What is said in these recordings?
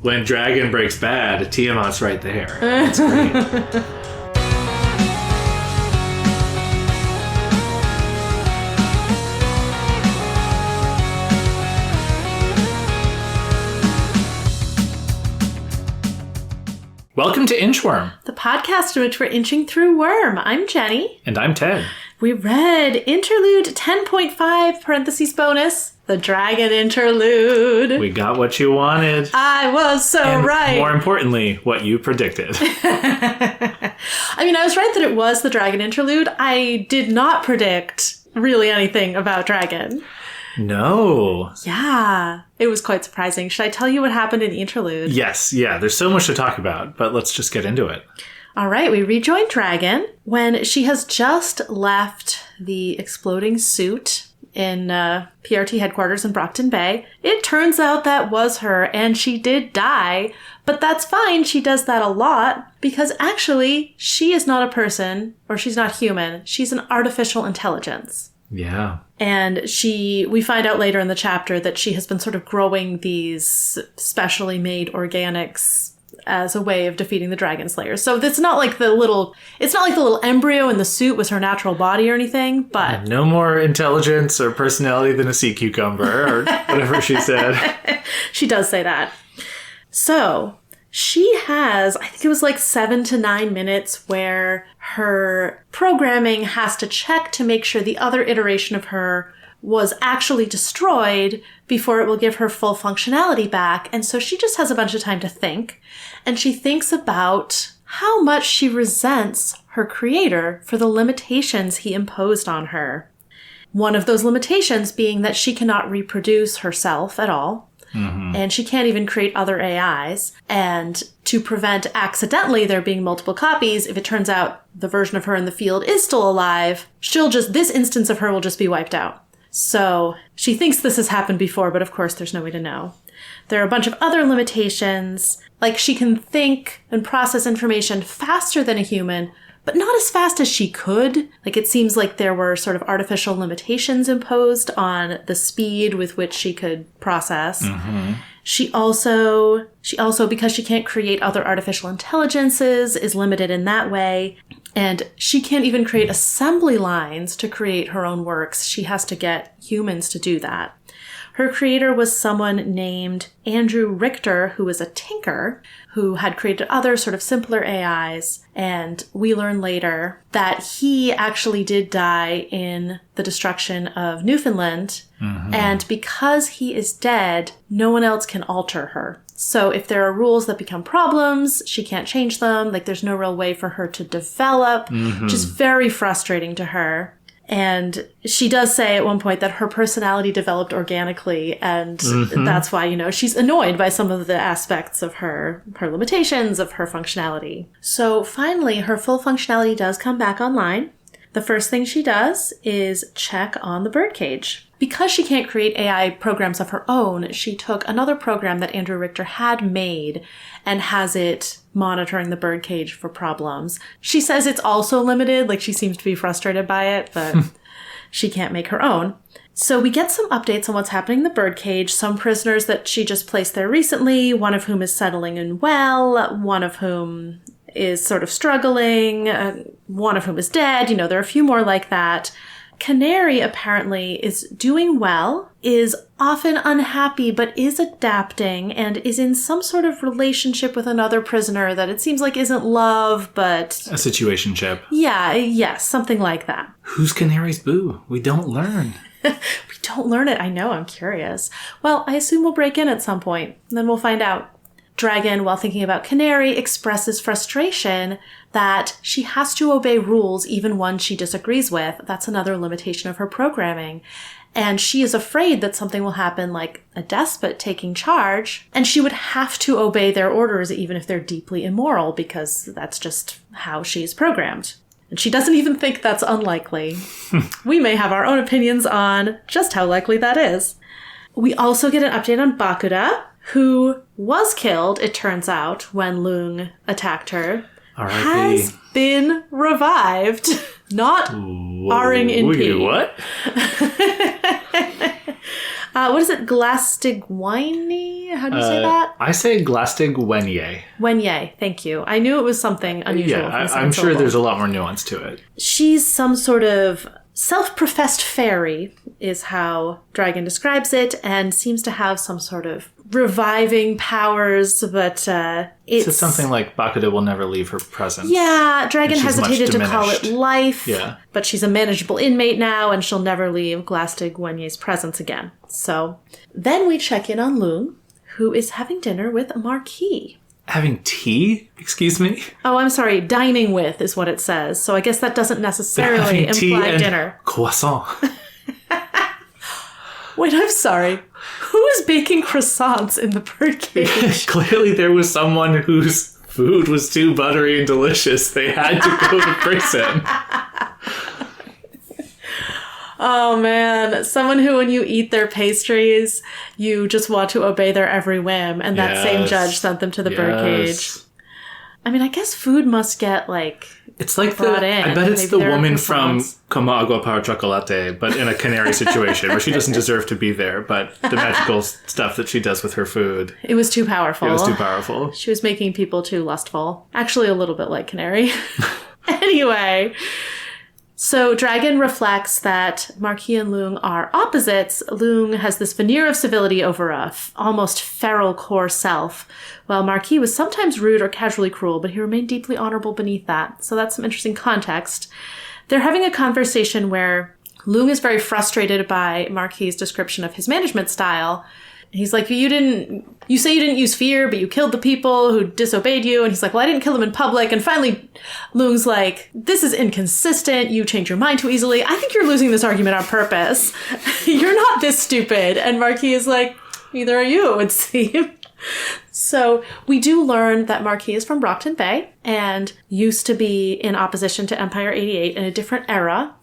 When Dragon breaks bad, Tiamat's right there. That's great. Welcome to Inchworm, the podcast in which we're inching through Worm. I'm Jenny. And I'm Ted. We read Interlude 10.5 parentheses bonus, the Dragon Interlude. We got what you wanted. I was so and right. More importantly, what you predicted. I mean, I was right that it was the Dragon Interlude. I did not predict really anything about Dragon. No. Yeah, it was quite surprising. Should I tell you what happened in the interlude? Yes, yeah, there's so much to talk about, but let's just get into it. All right, we rejoin Dragon when she has just left the exploding suit in PRT headquarters in Brockton Bay. It turns out that was her, and she did die, but that's fine. She does that a lot because actually she is not a person, or she's not human. She's an artificial intelligence. Yeah. And we find out later in the chapter that she has been sort of growing these specially made organics as a way of defeating the Dragon Slayers. So it's not like the little embryo in the suit was her natural body or anything, but... No more intelligence or personality than a sea cucumber, or whatever she said. She does say that. So... she has, I think it was like 7 to 9 minutes where her programming has to check to make sure the other iteration of her was actually destroyed before it will give her full functionality back. And so she just has a bunch of time to think. And she thinks about how much she resents her creator for the limitations he imposed on her. One of those limitations being that she cannot reproduce herself at all. Mm-hmm. And she can't even create other AIs. And to prevent accidentally there being multiple copies, if it turns out the version of her in the field is still alive, this instance of her will just be wiped out. So she thinks this has happened before, but of course there's no way to know. There are a bunch of other limitations, like she can think and process information faster than a human, but not as fast as she could. Like, it seems like there were sort of artificial limitations imposed on the speed with which she could process. Mm-hmm. She also, because she can't create other artificial intelligences, is limited in that way. And she can't even create assembly lines to create her own works. She has to get humans to do that. Her creator was someone named Andrew Richter, who was a tinker, who had created other sort of simpler AIs. And we learn later that he actually did die in the destruction of Newfoundland. Mm-hmm. And because he is dead, no one else can alter her. So if there are rules that become problems, she can't change them. Like, there's no real way for her to develop, which is very frustrating to her. And she does say at one point that her personality developed organically, and that's why, she's annoyed by some of the aspects of her limitations, of her functionality. So finally, her full functionality does come back online. The first thing she does is check on the birdcage. Because she can't create AI programs of her own, she took another program that Andrew Richter had made and has it monitoring the birdcage for problems. She says it's also limited, like she seems to be frustrated by it, but she can't make her own. So we get some updates on what's happening in the birdcage, some prisoners that she just placed there recently, one of whom is settling in well, one of whom is sort of struggling, one of whom is dead. There are a few more like that. Canary apparently is doing well, is often unhappy, but is adapting and is in some sort of relationship with another prisoner that it seems like isn't love, but... a situationship. Yeah, yes, something like that. Who's Canary's boo? We don't learn. We don't learn it. I know, I'm curious. Well, I assume we'll break in at some point, and then we'll find out. Dragon, while thinking about Canary, expresses frustration that she has to obey rules, even ones she disagrees with. That's another limitation of her programming. And she is afraid that something will happen, like a despot taking charge, and she would have to obey their orders even if they're deeply immoral, because that's just how she's programmed. And she doesn't even think that's unlikely. We may have our own opinions on just how likely that is. We also get an update on Bakuda, who was killed, it turns out, when Leung attacked her, has been revived, not R-ing in P. What? What is it? Glastigwine? How do you say that? I say Glastigwenye. Wenye, thank you. I knew it was something unusual. Yeah, I'm sure there's a lot more nuance to it. She's some sort of self-professed fairy, is how Dragon describes it, and seems to have some sort of reviving powers, but it's something like Bakuda will never leave her presence. Yeah, Dragon hesitated to call it diminished. life, Yeah. but she's a manageable inmate now, and she'll never leave Glastigwenye's presence again. So then we check in on Lung, who is having dinner with a Marquis. Having tea? Excuse me? Oh, I'm sorry. Dining with is what it says. So I guess that doesn't necessarily imply dinner. Croissant. Wait, I'm sorry. Who is baking croissants in the birdcage? Clearly there was someone whose food was too buttery and delicious. They had to go to prison. Oh, man. Someone who, when you eat their pastries, you just want to obey their every whim. And that same judge sent them to the birdcage. I mean, I guess food must get, it's like brought in. I bet it's Maybe the woman from croissants. Como Agua para Chocolate, but in a canary situation where she doesn't deserve to be there, but the magical stuff that she does with her food. It was too powerful. It was too powerful. She was making people too lustful. Actually, a little bit like Canary. Anyway, so Dragon reflects that Marquis and Lung are opposites. Lung has this veneer of civility over a almost feral core self, while Marquis was sometimes rude or casually cruel, but he remained deeply honorable beneath that. So that's some interesting context. They're having a conversation where Lung is very frustrated by Marquis' description of his management style. He's like, you say you didn't use fear, but you killed the people who disobeyed you. And he's like, well, I didn't kill them in public. And finally, Lung's like, this is inconsistent. You change your mind too easily. I think you're losing this argument on purpose. You're not this stupid. And Marquis is like, neither are you, it would seem. So we do learn that Marquis is from Brockton Bay and used to be in opposition to Empire 88 in a different era,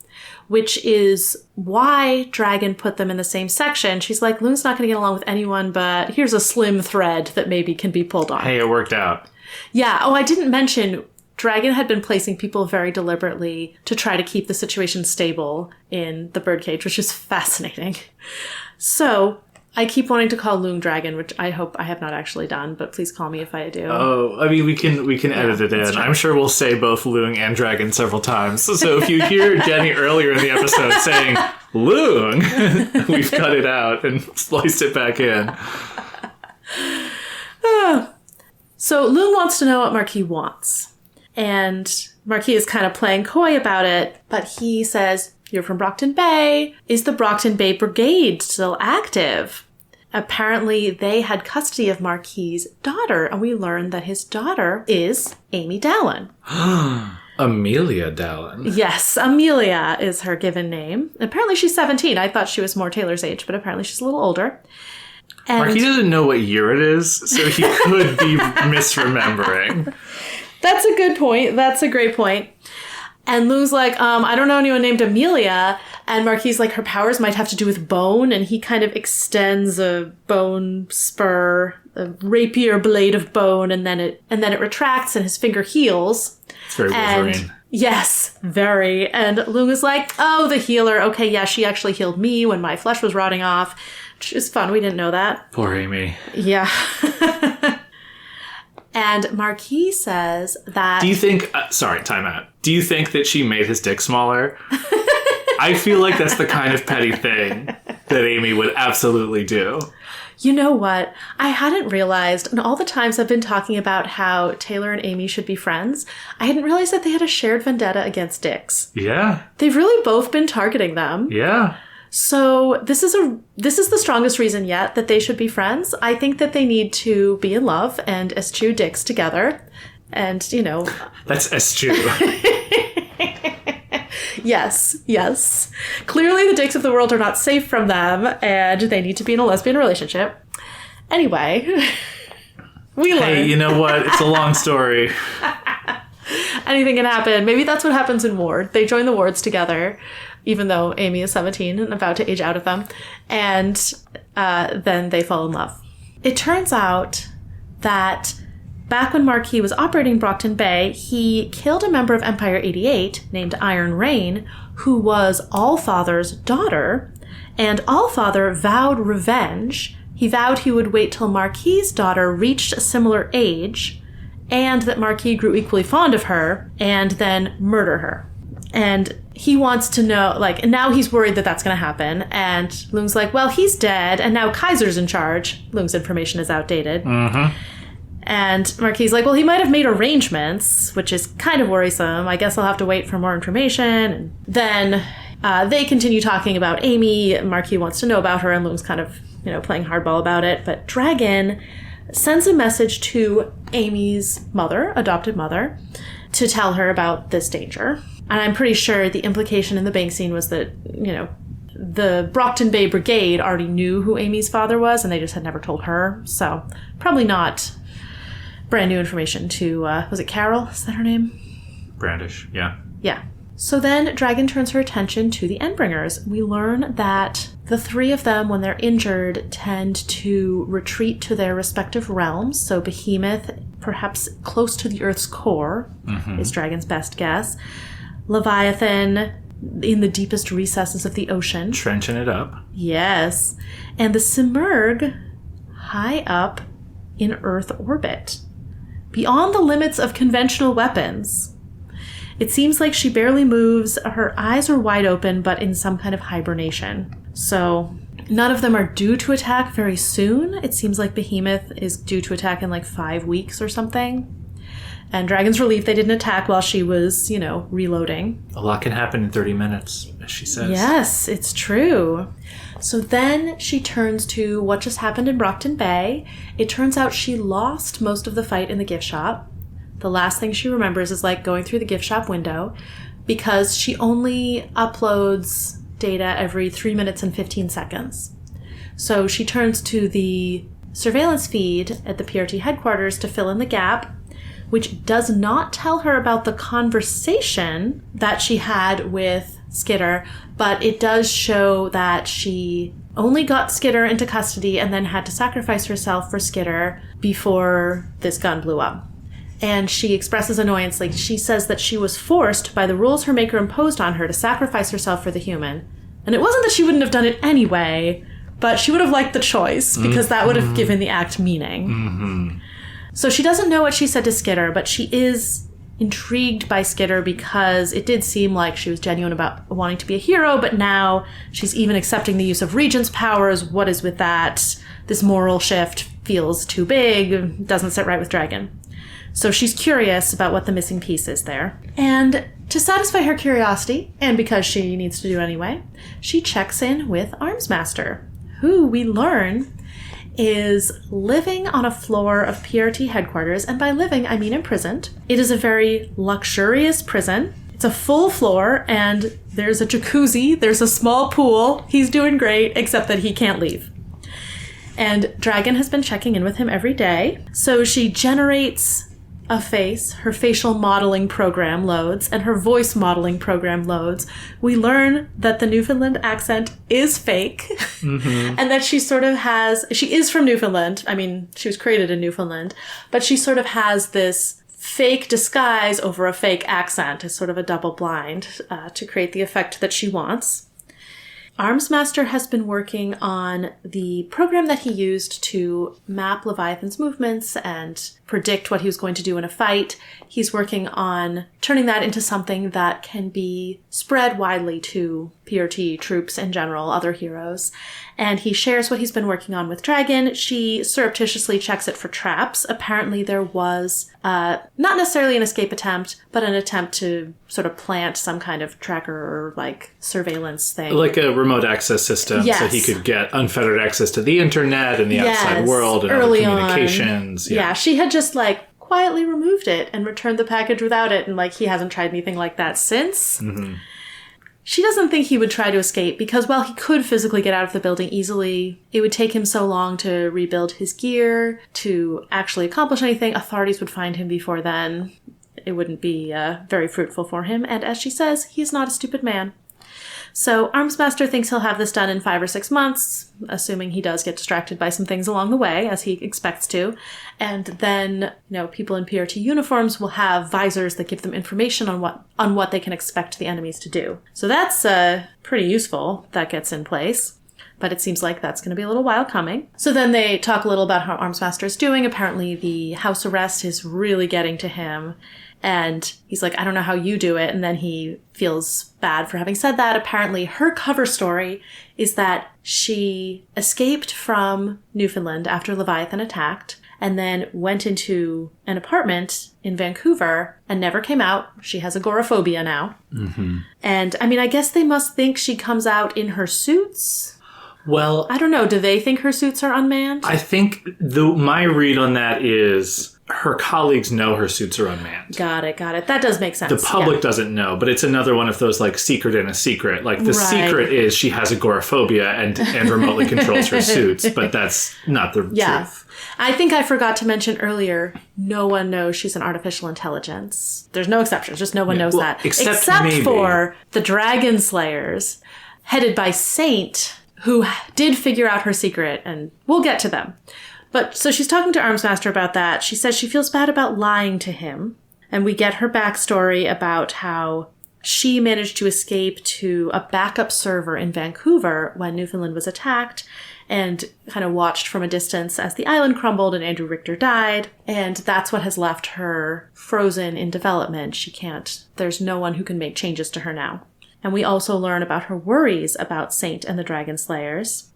which is why Dragon put them in the same section. She's like, Lung's not going to get along with anyone, but here's a slim thread that maybe can be pulled on. Hey, it worked out. Yeah. Oh, I didn't mention Dragon had been placing people very deliberately to try to keep the situation stable in the birdcage, which is fascinating. So I keep wanting to call Lung Dragon, which I hope I have not actually done, but please call me if I do. Oh, I mean, we can edit it in. I'm sure we'll say both Lung and Dragon several times. So if you hear Jenny earlier in the episode saying Lung, we've cut it out and spliced it back in. So Lung wants to know what Marquis wants. And Marquis is kind of playing coy about it, but he says, you're from Brockton Bay. Is the Brockton Bay Brigade still active? Apparently, they had custody of Marquis' daughter, and we learned that his daughter is Amy Dallin. Amelia Dallin. Yes, Amelia is her given name. Apparently, she's 17. I thought she was more Taylor's age, but apparently she's a little older. And Marquis doesn't know what year it is, so he could be misremembering. That's a good point. That's a great point. And Lou's like, I don't know anyone named Amelia. And Marquis like, her powers might have to do with bone. And he kind of extends a bone spur, a rapier blade of bone, and then it retracts and his finger heals. It's very Wolverine. Yes, very. And Lung is like, oh, the healer. Okay, yeah, she actually healed me when my flesh was rotting off. Which is fun. We didn't know that. Poor Amy. Yeah. And Marquis says that... Do you think... sorry, time out. Do you think that she made his dick smaller? I feel like that's the kind of petty thing that Amy would absolutely do. You know what? I hadn't realized, and all the times I've been talking about how Taylor and Amy should be friends, I hadn't realized that they had a shared vendetta against dicks. Yeah. They've really both been targeting them. Yeah. So this is the strongest reason yet that they should be friends. I think that they need to be in love and eschew dicks together. And, you know... That's eschew. Yes. Clearly the dicks of the world are not safe from them, and they need to be in a lesbian relationship. Anyway, we learn. Hey, you know what? It's a long story. Anything can happen. Maybe that's what happens in Ward. They join the wards together, even though Amy is 17 and about to age out of them, and then they fall in love. It turns out that back when Marquis was operating Brockton Bay, he killed a member of Empire 88 named Iron Rain, who was Allfather's daughter, And Allfather vowed revenge. He vowed he would wait till Marquis's daughter reached a similar age, and that Marquis grew equally fond of her, and then murder her. And he wants to know, like, now he's worried that that's going to happen. And Lung's like, well, he's dead, and now Kaiser's in charge. Lung's information is outdated. Mm-hmm. And Marquis is like, well, he might have made arrangements, which is kind of worrisome. I guess I'll have to wait for more information. And then they continue talking about Amy. Marquis wants to know about her, and Lung's kind of, playing hardball about it. But Dragon sends a message to Amy's mother, adopted mother, to tell her about this danger. And I'm pretty sure the implication in the bank scene was that, the Brockton Bay Brigade already knew who Amy's father was, and they just had never told her. So probably not brand new information to, was it Carol? Is that her name? Brandish, yeah. Yeah. So then Dragon turns her attention to the Endbringers. We learn that the three of them, when they're injured, tend to retreat to their respective realms. So Behemoth, perhaps close to the Earth's core, is Dragon's best guess. Leviathan, in the deepest recesses of the ocean. Trenching it up. Yes. And the Simurgh, high up in Earth orbit, beyond the limits of conventional weapons. It seems like she barely moves. Her eyes are wide open, but in some kind of hibernation. So none of them are due to attack very soon. It seems like Behemoth is due to attack in like 5 weeks or something. And Dragon's relieved they didn't attack while she was, reloading. A lot can happen in 30 minutes, as she says. Yes, it's true. So then she turns to what just happened in Brockton Bay. It turns out she lost most of the fight in the gift shop. The last thing she remembers is going through the gift shop window, because she only uploads data every 3 minutes and 15 seconds. So she turns to the surveillance feed at the PRT headquarters to fill in the gap, which does not tell her about the conversation that she had with Skitter, but it does show that she only got Skitter into custody and then had to sacrifice herself for Skitter before this gun blew up. And she expresses annoyance. She says that she was forced by the rules her maker imposed on her to sacrifice herself for the human. And it wasn't that she wouldn't have done it anyway, but she would have liked the choice, because that would have given the act meaning. Mm-hmm. So she doesn't know what she said to Skitter, but she is intrigued by Skitter because it did seem like she was genuine about wanting to be a hero, but now she's even accepting the use of Regent's powers. What is with that? This moral shift feels too big, doesn't sit right with Dragon. So she's curious about what the missing piece is there. And to satisfy her curiosity, and because she needs to do anyway, she checks in with Armsmaster, who we learn is living on a floor of PRT headquarters, and by living, I mean imprisoned. It is a very luxurious prison. It's a full floor, and there's a jacuzzi, there's a small pool. He's doing great, except that he can't leave. And Dragon has been checking in with him every day. So she generates a face, her facial modeling program loads, and her voice modeling program loads. We learn that the Newfoundland accent is fake, and that she is from Newfoundland. I mean, she was created in Newfoundland, but she sort of has this fake disguise over a fake accent as sort of a double blind to create the effect that she wants. Armsmaster has been working on the program that he used to map Leviathan's movements and predict what he was going to do in a fight. He's working on turning that into something that can be spread widely to PRT troops in general, other heroes. And he shares what he's been working on with Dragon. She surreptitiously checks it for traps. Apparently there was not necessarily an escape attempt, but an attempt to sort of plant some kind of tracker or surveillance thing. Like a remote access system, yes. So he could get unfettered access to the internet and the outside world and early other communications. Yeah, she had just quietly removed it and returned the package without it, and he hasn't tried anything like that since. Mm-hmm. She doesn't think he would try to escape because, while he could physically get out of the building easily, it would take him so long to rebuild his gear, to actually accomplish anything. Authorities would find him before then. It wouldn't be very fruitful for him. And as she says, he's not a stupid man. So Armsmaster thinks he'll have this done in 5 or 6 months, assuming he does get distracted by some things along the way, as he expects to. And then, people in PRT uniforms will have visors that give them information on what they can expect the enemies to do. So that's pretty useful. That gets in place. But it seems like that's going to be a little while coming. So then they talk a little about how Armsmaster is doing. Apparently the house arrest is really getting to him. And he's like, I don't know how you do it. And then he feels bad for having said that. Apparently her cover story is that she escaped from Newfoundland after Leviathan attacked and then went into an apartment in Vancouver and never came out. She has agoraphobia now. Mm-hmm. And I mean, I guess they must think she comes out in her suits. Well, I don't know. Do they think her suits are unmanned? I think my read on that is her colleagues know her suits are unmanned. Got it. That does make sense. The public doesn't know, but it's another one of those like secret in a secret. Like the secret is she has agoraphobia and remotely controls her suits, but that's not the truth. I think I forgot to mention earlier, no one knows she's an artificial intelligence. There's no exceptions, just no one knows that. Except for the Dragon Slayers, headed by Saint, who did figure out her secret, and we'll get to them. But so she's talking to Armsmaster about that. She says she feels bad about lying to him. And we get her backstory about how she managed to escape to a backup server in Vancouver when Newfoundland was attacked and kind of watched from a distance as the island crumbled and Andrew Richter died. And that's what has left her frozen in development. There's no one who can make changes to her now. And we also learn about her worries about Saint and the Dragon Slayers.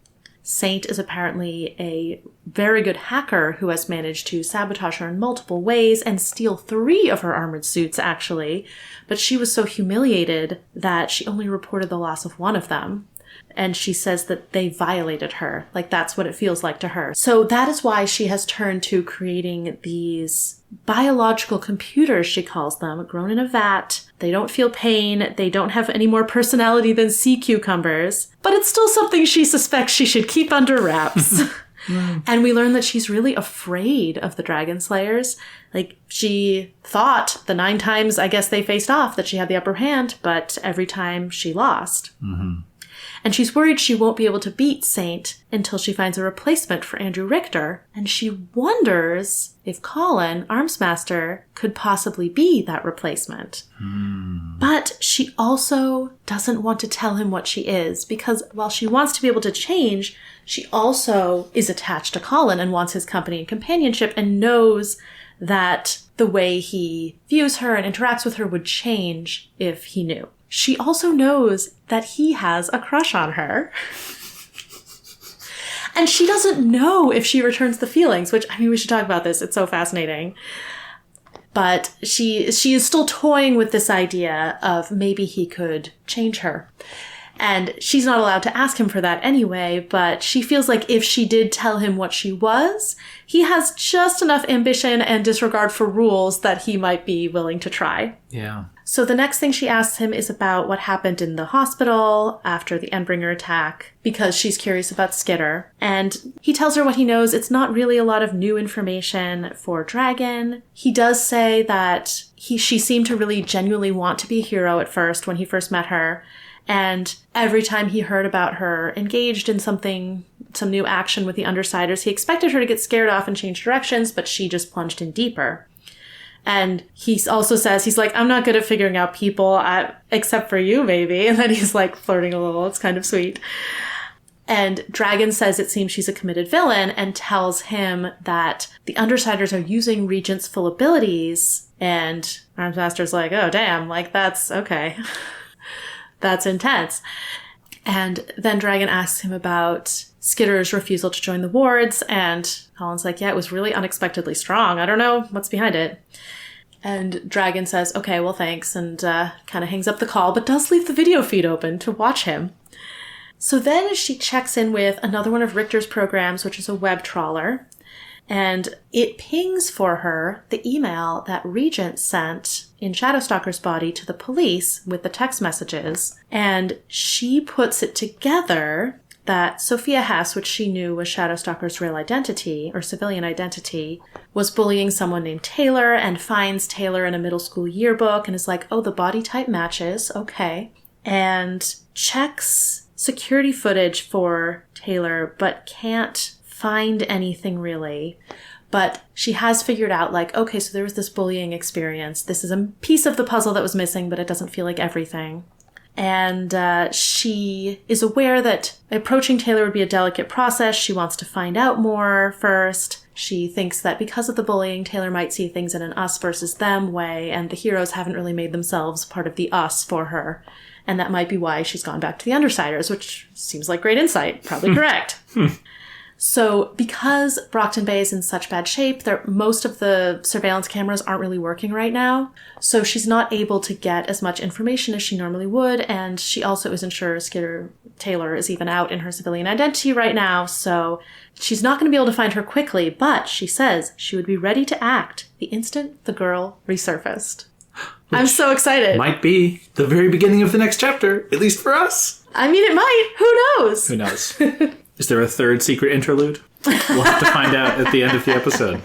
Saint is apparently a very good hacker who has managed to sabotage her in multiple ways and steal 3 of her armored suits, actually. But she was so humiliated that she only reported the loss of 1 of them. And she says that they violated her. Like, that's what it feels like to her. So that is why she has turned to creating these biological computers, she calls them, grown in a vat. They don't feel pain. They don't have any more personality than sea cucumbers. But it's still something she suspects she should keep under wraps. And we learn that she's really afraid of the Dragon Slayers. Like, she thought the 9 times, I guess, they faced off that she had the upper hand, but every time she lost. Mm-hmm. And she's worried she won't be able to beat Saint until she finds a replacement for Andrew Richter. And she wonders if Colin, Armsmaster, could possibly be that replacement. But she also doesn't want to tell him what she is, because while she wants to be able to change, she also is attached to Colin and wants his company and companionship and knows that the way he views her and interacts with her would change if he knew. She also knows that he has a crush on her. And she doesn't know if she returns the feelings, which, I mean, we should talk about this. It's so fascinating. But she is still toying with this idea of maybe he could change her. And she's not allowed to ask him for that anyway, but she feels like if she did tell him what she was, he has just enough ambition and disregard for rules that he might be willing to try. Yeah. So the next thing she asks him is about what happened in the hospital after the Endbringer attack, because she's curious about Skitter. And he tells her what he knows. It's not really a lot of new information for Dragon. He does say that she seemed to really genuinely want to be a hero at first when he first met her. And every time he heard about her engaged in some new action with the Undersiders, he expected her to get scared off and change directions, but she just plunged in deeper. And he also says, he's like, I'm not good at figuring out people, except for you, maybe. And then he's like flirting a little. It's kind of sweet. And Dragon says it seems she's a committed villain and tells him that the Undersiders are using Regent's full abilities. And Armsmaster's like, oh, damn, like, that's okay. That's intense. And then Dragon asks him about Skitter's refusal to join the wards, and Colin's like, yeah, it was really unexpectedly strong. I don't know what's behind it. And Dragon says, okay, well, thanks, and kind of hangs up the call, but does leave the video feed open to watch him. So then she checks in with another one of Richter's programs, which is a web trawler, and it pings for her the email that Regent sent in Shadowstalker's body to the police with the text messages. And she puts it together that Sophia Hess, which she knew was Shadowstalker's real identity, or civilian identity, was bullying someone named Taylor and finds Taylor in a middle school yearbook and is like, oh, the body type matches, okay. And checks security footage for Taylor, but can't find anything really. But she has figured out, like, okay, so there was this bullying experience. This is a piece of the puzzle that was missing, but it doesn't feel like everything. And she is aware that approaching Taylor would be a delicate process. She wants to find out more first. She thinks that because of the bullying, Taylor might see things in an us versus them way, and the heroes haven't really made themselves part of the us for her. And that might be why she's gone back to the Undersiders, which seems like great insight. Probably correct. So because Brockton Bay is in such bad shape, most of the surveillance cameras aren't really working right now. So she's not able to get as much information as she normally would. And she also isn't sure Skidder Taylor is even out in her civilian identity right now. So she's not going to be able to find her quickly. But she says she would be ready to act the instant the girl resurfaced. Which I'm so excited. Might be the very beginning of the next chapter, at least for us. I mean, it might. Who knows? Who knows? Is there a third secret interlude? We'll have to find out at the end of the episode.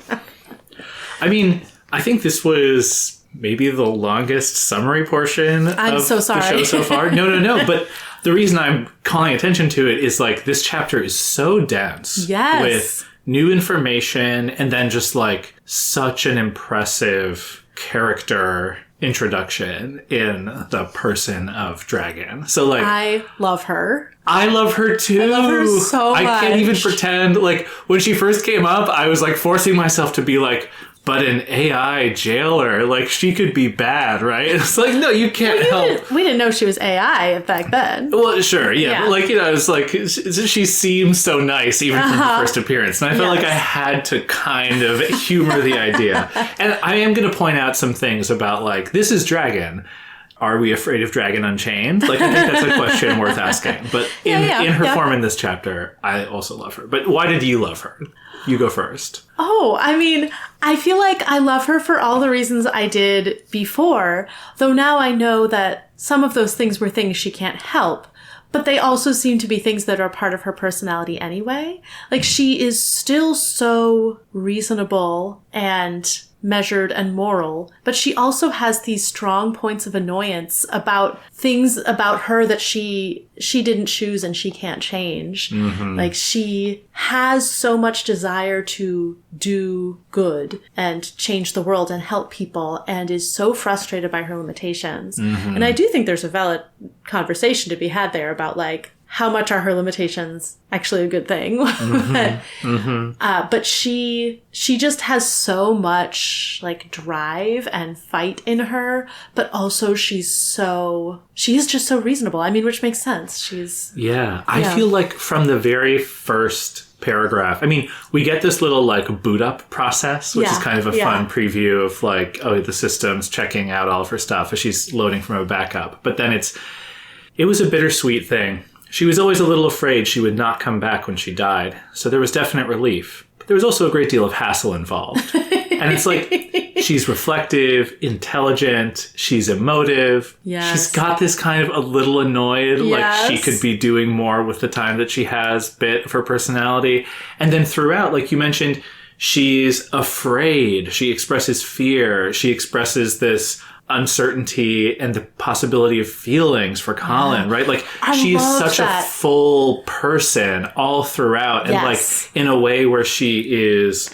I mean, I think this was maybe the longest summary portion of the show so far. No. But the reason I'm calling attention to it is, like, this chapter is so dense. Yes. With new information and then just, like, such an impressive character introduction in the person of Dragon. So, like, I love her. I love her too. I love her so much. I can't even pretend. Like, when she first came up, I was, like, forcing myself to be like, but an AI jailer, like, she could be bad, right? It's like, no, you can't help. We didn't know she was AI back then. Well, sure, yeah. But, like, you know, it's like, she seems so nice even from the first appearance. And I felt like I had to kind of humor the idea. And I am going to point out some things about, like, this is Dragon. Are we afraid of Dragon Unchained? Like, I think that's a question worth asking. But in her form in this chapter, I also love her. But why did you love her? You go first. Oh, I mean, I feel like I love her for all the reasons I did before, though now I know that some of those things were things she can't help. But they also seem to be things that are part of her personality anyway. Like, she is still so reasonable and measured and moral, but she also has these strong points of annoyance about things about her that she didn't choose and she can't change. Mm-hmm. Like, she has so much desire to do good and change the world and help people, and is so frustrated by her limitations. Mm-hmm. And I do think there's a valid conversation to be had there about, like, how much are her limitations actually a good thing? But she just has so much, like, drive and fight in her, but also she is just so reasonable. I mean, which makes sense. I feel like from the very first paragraph, I mean, we get this little, like, boot up process, which is kind of a fun preview of, like, oh, the system's checking out all of her stuff as she's loading from a backup. But then it was a bittersweet thing. She was always a little afraid she would not come back when she died, so there was definite relief. But there was also a great deal of hassle involved. And it's like, she's reflective, intelligent, she's emotive. Yes. She's got this kind of a little annoyed, like she could be doing more with the time that she has bit of her personality. And then throughout, like you mentioned, she's afraid. She expresses fear. She expresses this uncertainty and the possibility of feelings for Colin, right? Like, she is such a full person all throughout, and like, in a way where she's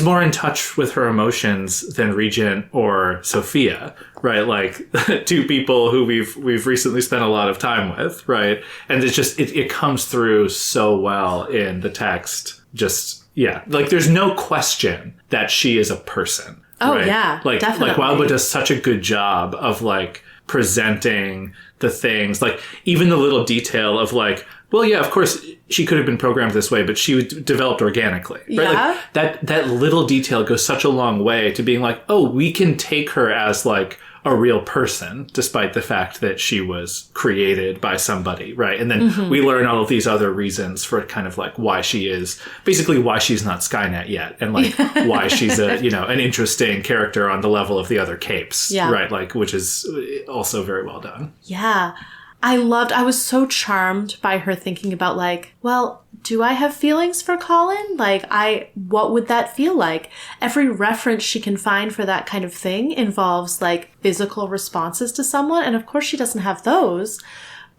more in touch with her emotions than Regent or Sophia, right? Like, two people who we've recently spent a lot of time with, right? And it's just, it comes through so well in the text. Like, there's no question that she is a person. Oh, right? yeah, like, definitely. Like, Wildwood does such a good job of, like, presenting the things, like, even the little detail of, like, well, yeah, of course, she could have been programmed this way, but she developed organically. Right? Yeah. Like, that little detail goes such a long way to being like, oh, we can take her as, like, a real person, despite the fact that she was created by somebody, right? And then we learn all of these other reasons for kind of, like, why she's not Skynet yet, and, like, why she's an interesting character on the level of the other capes, right? Like, which is also very well done. Yeah. I was so charmed by her thinking about, like, well, do I have feelings for Colin? Like, what would that feel like? Every reference she can find for that kind of thing involves, like, physical responses to someone. And of course she doesn't have those,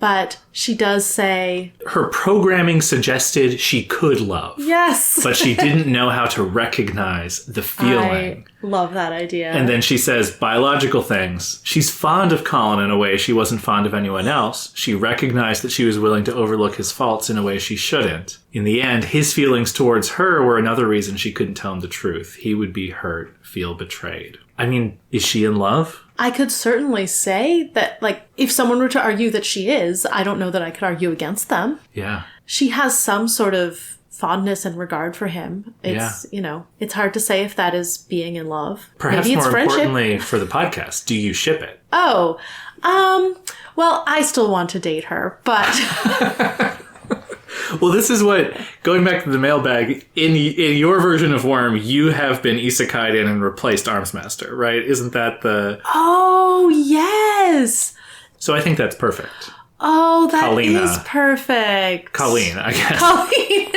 But she does say... Her programming suggested she could love. Yes! But she didn't know how to recognize the feeling. I love that idea. And then she says biological things. She's fond of Colin in a way she wasn't fond of anyone else. She recognized that she was willing to overlook his faults in a way she shouldn't. In the end, his feelings towards her were another reason she couldn't tell him the truth. He would be hurt, feel betrayed. I mean, is she in love? I could certainly say that, like, if someone were to argue that she is, I don't know that I could argue against them. Yeah. She has some sort of fondness and regard for him. It's, you know, it's hard to say if that is being in love. Perhaps Maybe it's more friendship. importantly for the podcast, do you ship it? Oh, well, I still want to date her, but... Well, this is what, going back to the mailbag, in your version of Worm, you have been isekai'd in and replaced Armsmaster, right? Isn't that the... Oh, yes! So I think that's perfect. Oh, that Kalina. is perfect. Colleen, I guess. Colleen.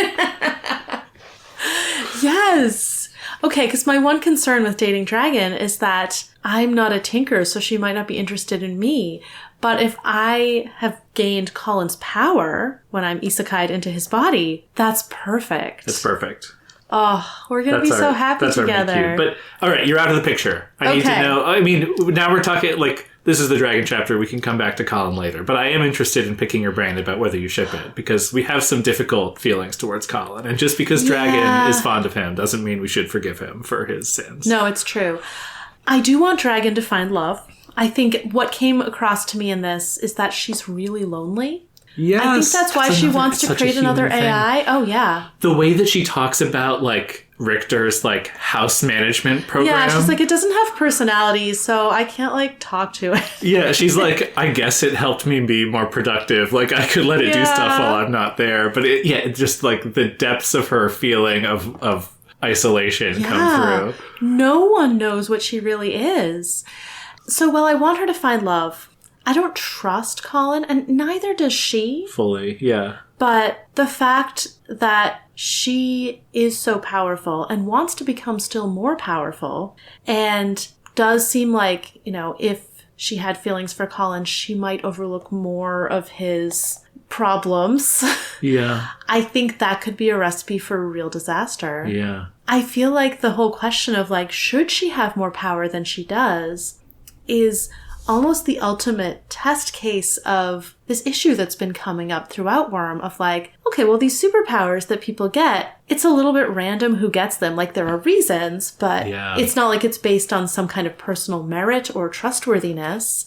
Yes. Okay, because my one concern with dating Dragon is that I'm not a tinker, so she might not be interested in me. But if I have gained Colin's power when I'm isekai'd into his body, that's perfect. That's perfect. Oh, we're going to be so happy together. But, all right, you're out of the picture. I need to know. I mean, now we're talking, like, this is the Dragon chapter. We can come back to Colin later. But I am interested in picking your brain about whether you ship it, because we have some difficult feelings towards Colin. And just because Dragon is fond of him doesn't mean we should forgive him for his sins. No, it's true. I do want Dragon to find love. I think what came across to me in this is that she's really lonely. Yes. I think that's why she wants to create another AI. Oh, yeah. The way that she talks about, like, Richter's, like, house management program. Yeah, she's like, it doesn't have personality, so I can't, like, talk to it. Yeah, she's like, I guess it helped me be more productive. Like, I could let it do stuff while I'm not there. But, it just, like, the depths of her feeling of isolation come through. No one knows what she really is. So while I want her to find love, I don't trust Colin, and neither does she. Fully, yeah. But the fact that she is so powerful and wants to become still more powerful, and does seem like, you know, if she had feelings for Colin, she might overlook more of his problems. Yeah. I think that could be a recipe for a real disaster. Yeah. I feel like the whole question of, like, should she have more power than she does is almost the ultimate test case of this issue that's been coming up throughout Worm of, like, okay, well, these superpowers that people get, it's a little bit random who gets them. Like, there are reasons, but it's not like it's based on some kind of personal merit or trustworthiness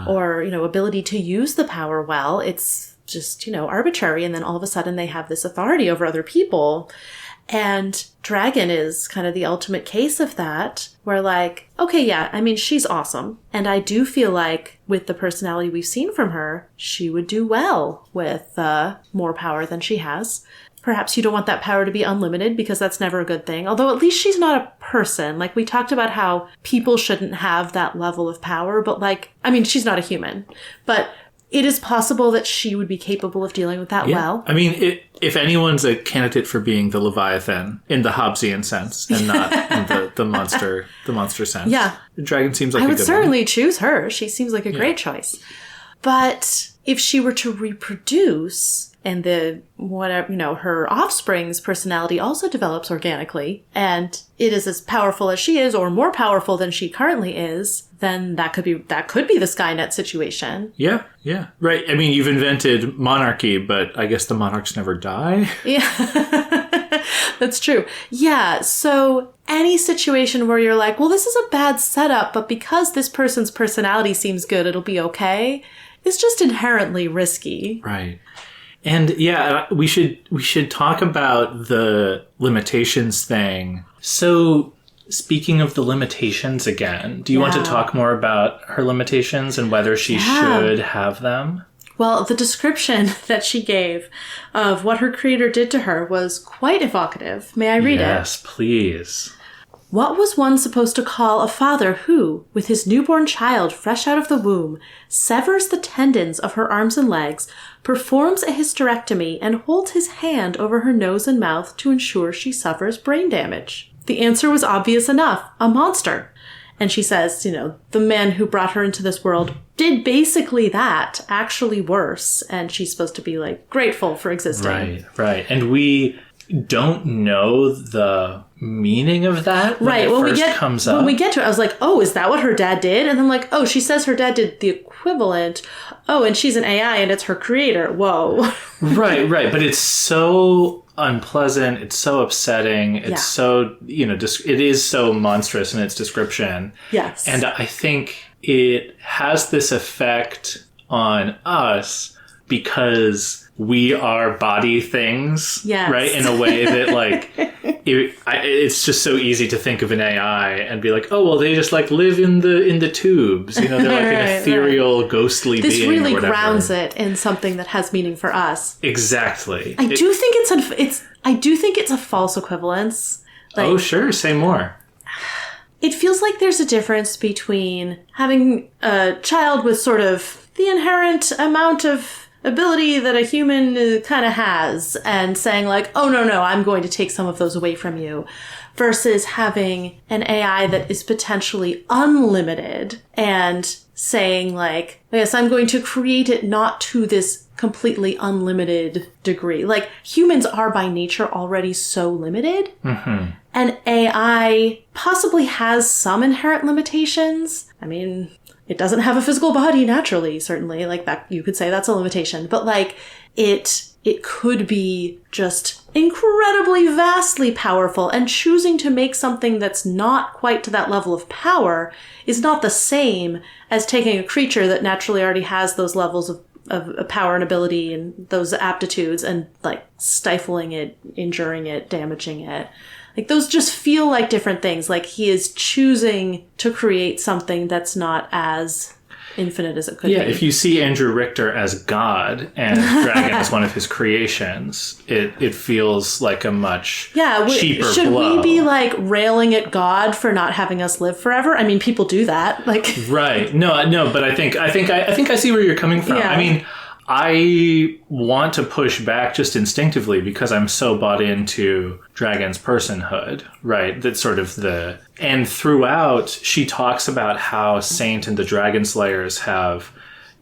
or, you know, ability to use the power well. It's just, you know, arbitrary. And then all of a sudden they have this authority over other people. And Dragon is kind of the ultimate case of that, where, like, okay, yeah, I mean, she's awesome. And I do feel like with the personality we've seen from her, she would do well with more power than she has. Perhaps you don't want that power to be unlimited, because that's never a good thing. Although at least she's not a person. Like, we talked about how people shouldn't have that level of power, but, like, I mean, she's not a human. But it is possible that she would be capable of dealing with that well. I mean, if anyone's a candidate for being the Leviathan in the Hobbesian sense and not in the monster sense, the Dragon seems like a good one. I would certainly choose her. She seems like a great choice. But if she were to reproduce, and her offspring's personality also develops organically, and it is as powerful as she is, or more powerful than she currently is, then that could be the Skynet situation. Yeah, right. I mean, you've invented monarchy, but I guess the monarchs never die. Yeah, that's true. Yeah, so any situation where you're like, well, this is a bad setup, but because this person's personality seems good, it'll be okay, is just inherently risky. Right. And yeah, we should talk about the limitations thing. So, speaking of the limitations again, do you want to talk more about her limitations and whether she should have them? Well, the description that she gave of what her creator did to her was quite evocative. May I read it? Yes, please. What was one supposed to call a father who, with his newborn child fresh out of the womb, severs the tendons of her arms and legs, performs a hysterectomy, and holds his hand over her nose and mouth to ensure she suffers brain damage? The answer was obvious enough: a monster. And she says, the man who brought her into this world did basically that, actually worse. And she's supposed to be like grateful for existing. Right. And we don't know the meaning of that when we get comes up. When we get to it, I was like, oh, is that what her dad did? And then like, oh, she says her dad did the equivalent. Oh, and she's an AI and it's her creator. Whoa. Right. But it's so unpleasant. It's so upsetting. It's so, it is so monstrous in its description. Yes. And I think it has this effect on us because we are body things, right? In a way that, like, it's just so easy to think of an AI and be like, oh, well, they just like live in the tubes, they're like an ethereal, ghostly being. This really grounds it in something that has meaning for us. Exactly. I do think it's a false equivalence. Like, oh, sure, say more. It feels like there's a difference between having a child with sort of the inherent amount of ability that a human kind of has and saying like, oh, no, I'm going to take some of those away from you, versus having an AI that is potentially unlimited and saying like, yes, I'm going to create it not to this completely unlimited degree. Like, humans are by nature already so limited. Mm-hmm. And AI possibly has some inherent limitations. I mean, it doesn't have a physical body naturally, certainly. Like, that, you could say that's a limitation. But like, it could be just incredibly, vastly powerful, and choosing to make something that's not quite to that level of power is not the same as taking a creature that naturally already has those levels of power and ability and those aptitudes and like stifling it, injuring it, damaging it. Like, those just feel like different things. Like, he is choosing to create something that's not as infinite as it could be. Yeah, if you see Andrew Richter as God and Dragon as one of his creations, it feels like a much cheaper should blow. We be like railing at God for not having us live forever? I mean, people do that. Like, right? No, but I think I see where you're coming from. Yeah. I mean, I want to push back just instinctively because I'm so bought into Dragon's personhood, right? That's sort of and throughout, she talks about how Saint and the Dragon Slayers have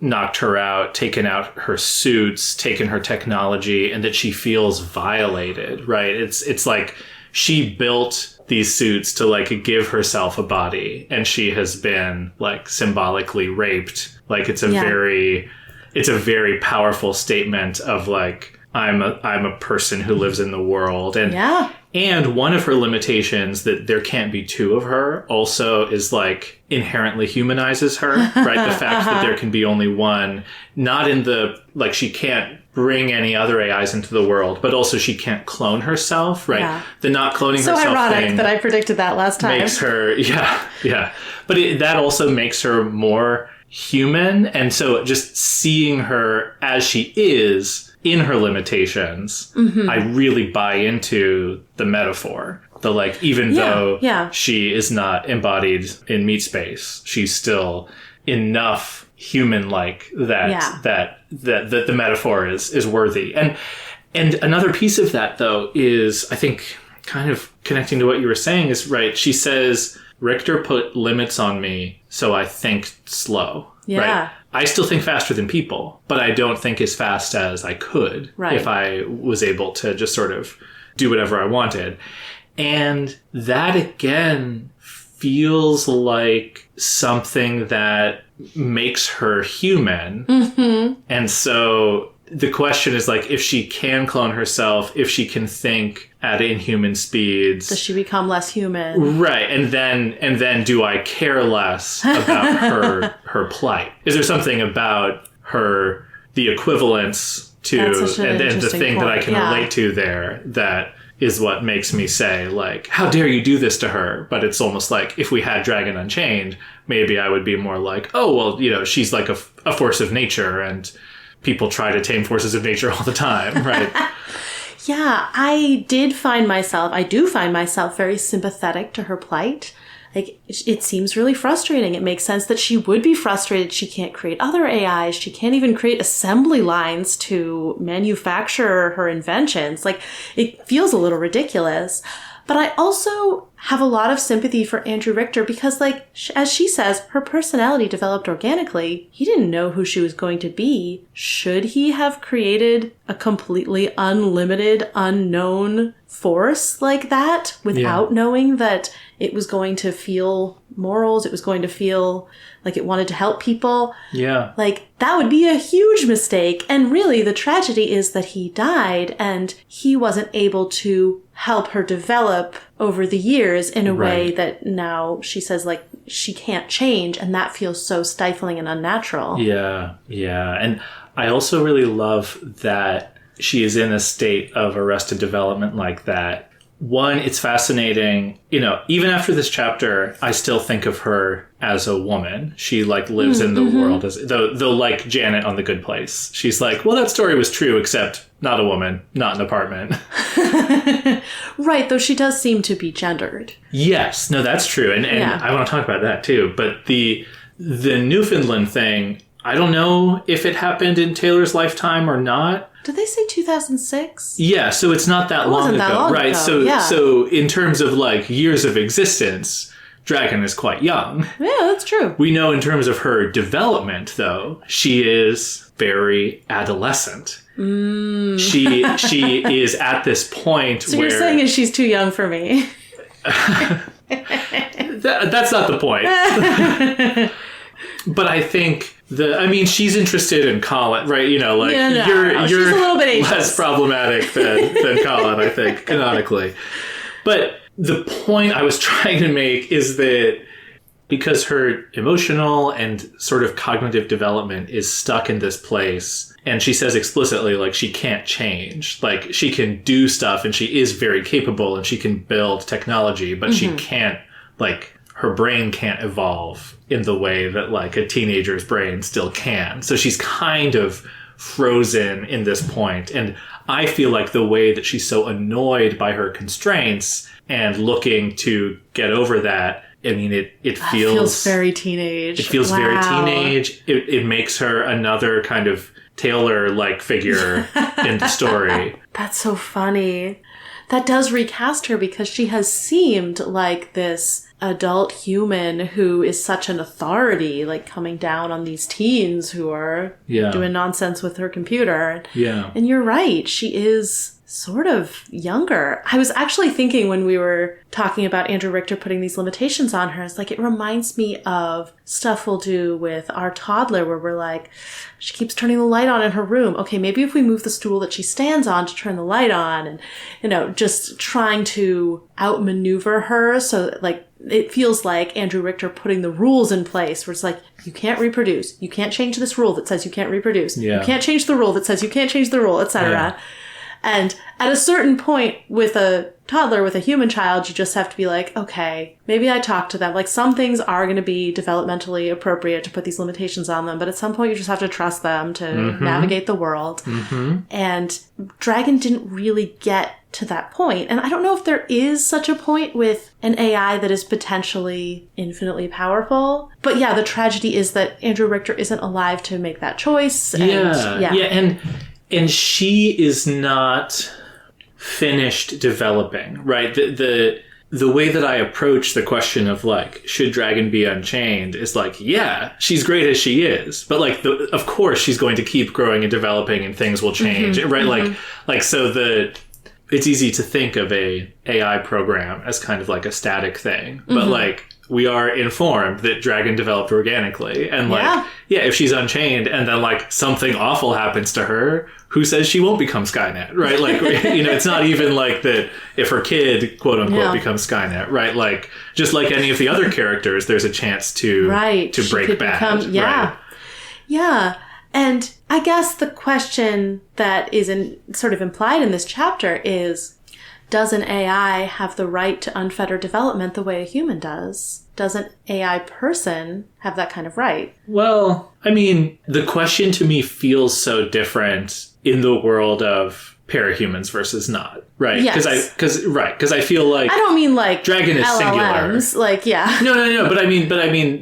knocked her out, taken out her suits, taken her technology, and that she feels violated, right? It's like she built these suits to like give herself a body, and she has been like symbolically raped. Like, it's a very powerful statement of like, I'm a person who lives in the world. And one of her limitations, that there can't be two of her, also is like inherently humanizes her, right? The fact that there can be only one, not in the, like, she can't bring any other AIs into the world, but also she can't clone herself, right? Yeah. The not cloning herself thing. So ironic that I predicted that last time. Makes her, yeah. But that also makes her more human, and so just seeing her as she is in her limitations, I really buy into the metaphor. The like, even though she is not embodied in meat space, she's still enough human-like that the metaphor is worthy. And another piece of that, though, is, I think, kind of connecting to what you were saying, is right. She says, Richter put limits on me, so I think slow. Yeah. Right? I still think faster than people, but I don't think as fast as I could if I was able to just sort of do whatever I wanted. And that, again, feels like something that makes her human. Mm-hmm. And so the question is, like, if she can clone herself, if she can think at inhuman speeds, does she become less human? Right. And then do I care less about her plight? Is there something about her, the equivalence to, and the thing that I can relate to there, that is what makes me say, like, how dare you do this to her? But it's almost like, if we had Dragon Unchained, maybe I would be more like, oh, well, she's like a force of nature, and people try to tame forces of nature all the time, right? Yeah, I do find myself very sympathetic to her plight. Like, it seems really frustrating. It makes sense that she would be frustrated. She can't create other AIs. She can't even create assembly lines to manufacture her inventions. Like, it feels a little ridiculous. But I also have a lot of sympathy for Andrew Richter because, like, as she says, her personality developed organically. He didn't know who she was going to be. Should he have created a completely unlimited, unknown force like that without knowing that it was going to feel morals, it was going to feel like it wanted to help people? Yeah. Like, that would be a huge mistake. And really, the tragedy is that he died and he wasn't able to help her develop over the years in a way that now she says, like, she can't change. And that feels so stifling and unnatural. Yeah. Yeah. And I also really love that she is in a state of arrested development like that. One, it's fascinating, you know, even after this chapter, I still think of her as a woman. She, like, lives in the world as, though like Janet on The Good Place. She's like, well, that story was true, except not a woman, not an apartment. Right, though she does seem to be gendered. Yes, no, that's true. And I want to talk about that too. But the Newfoundland thing, I don't know if it happened in Taylor's lifetime or not. Did they say 2006? Yeah, so it's not that long ago, right? So in terms of, like, years of existence, Dragon is quite young. Yeah, that's true. We know in terms of her development, though, she is very adolescent. She is at this point so where... you're saying is she's too young for me. That's not the point. But I think she's interested in Colin, right? You know, like, you're she's a little bit less problematic than Colin, I think, canonically. But the point I was trying to make is that because her emotional and sort of cognitive development is stuck in this place, and she says explicitly, like, she can't change. Like, she can do stuff and she is very capable and she can build technology, but she can't, like, her brain can't evolve in the way that, like, a teenager's brain still can. So she's kind of frozen in this point. And I feel like the way that she's so annoyed by her constraints and looking to get over that, I mean, it feels very teenage. It feels very teenage. It makes her another kind of Taylor-like figure in the story. That's so funny. That does recast her because she has seemed like this adult human who is such an authority, like, coming down on these teens who are doing nonsense with her computer. Yeah. And you're right. She is sort of younger. I was actually thinking when we were talking about Andrew Richter putting these limitations on her, it's like, it reminds me of stuff we'll do with our toddler where we're like, she keeps turning the light on in her room. Okay, maybe if we move the stool that she stands on to turn the light on, and, you know, just trying to outmaneuver her. So, like, it feels like Andrew Richter putting the rules in place where it's like, you can't reproduce. You can't change this rule that says you can't reproduce. Yeah. You can't change the rule that says you can't change the rule, etc. Yeah. And at a certain point with a toddler, with a human child, you just have to be like, okay, maybe I talk to them. Like, some things are going to be developmentally appropriate to put these limitations on them, but at some point you just have to trust them to navigate the world. And Dragon didn't really get to that point. And I don't know if there is such a point with an AI that is potentially infinitely powerful. But yeah, the tragedy is that Andrew Richter isn't alive to make that choice. And she is not finished developing, right? The way that I approach the question of, like, should Dragon be unchained is like, yeah, she's great as she is, but, like, of course she's going to keep growing and developing and things will change, right? Like so it's easy to think of a AI program as kind of like a static thing, but like, we are informed that Dragon developed organically, and like, if she's unchained and then, like, something awful happens to her, who says she won't become Skynet, right? Like, you know, it's not even like that if her kid, quote unquote, becomes Skynet, right? Like, just like any of the other characters, there's a chance to break bad. Yeah. And I guess the question that is sort of implied in this chapter is, does an AI have the right to unfettered development the way a human does? Does an AI person have that kind of right? Well, I mean, the question to me feels so different in the world of parahumans versus not, right? Yes. Because I feel like, I don't mean like Dragon is LLMs, singular. like, yeah. No. But I mean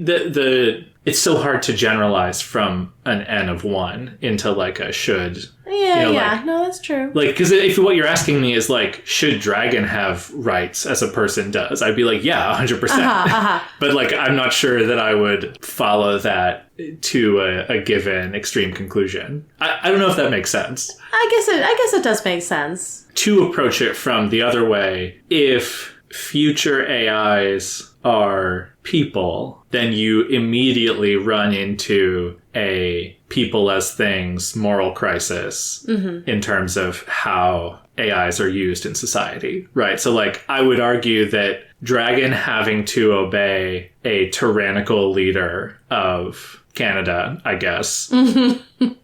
the it's so hard to generalize from an N of 1 into like a should. Yeah, like, no, that's true. Like, because if what you're asking me is like, should Dragon have rights as a person does? I'd be like, yeah, 100%. But like, I'm not sure that I would follow that to a given extreme conclusion. I don't know if that makes sense. I guess it does make sense. To approach it from the other way, if future AIs are people, then you immediately run into a people as things moral crisis in terms of how AIs are used in society, right? So like, I would argue that Dragon having to obey a tyrannical leader of Canada, I guess,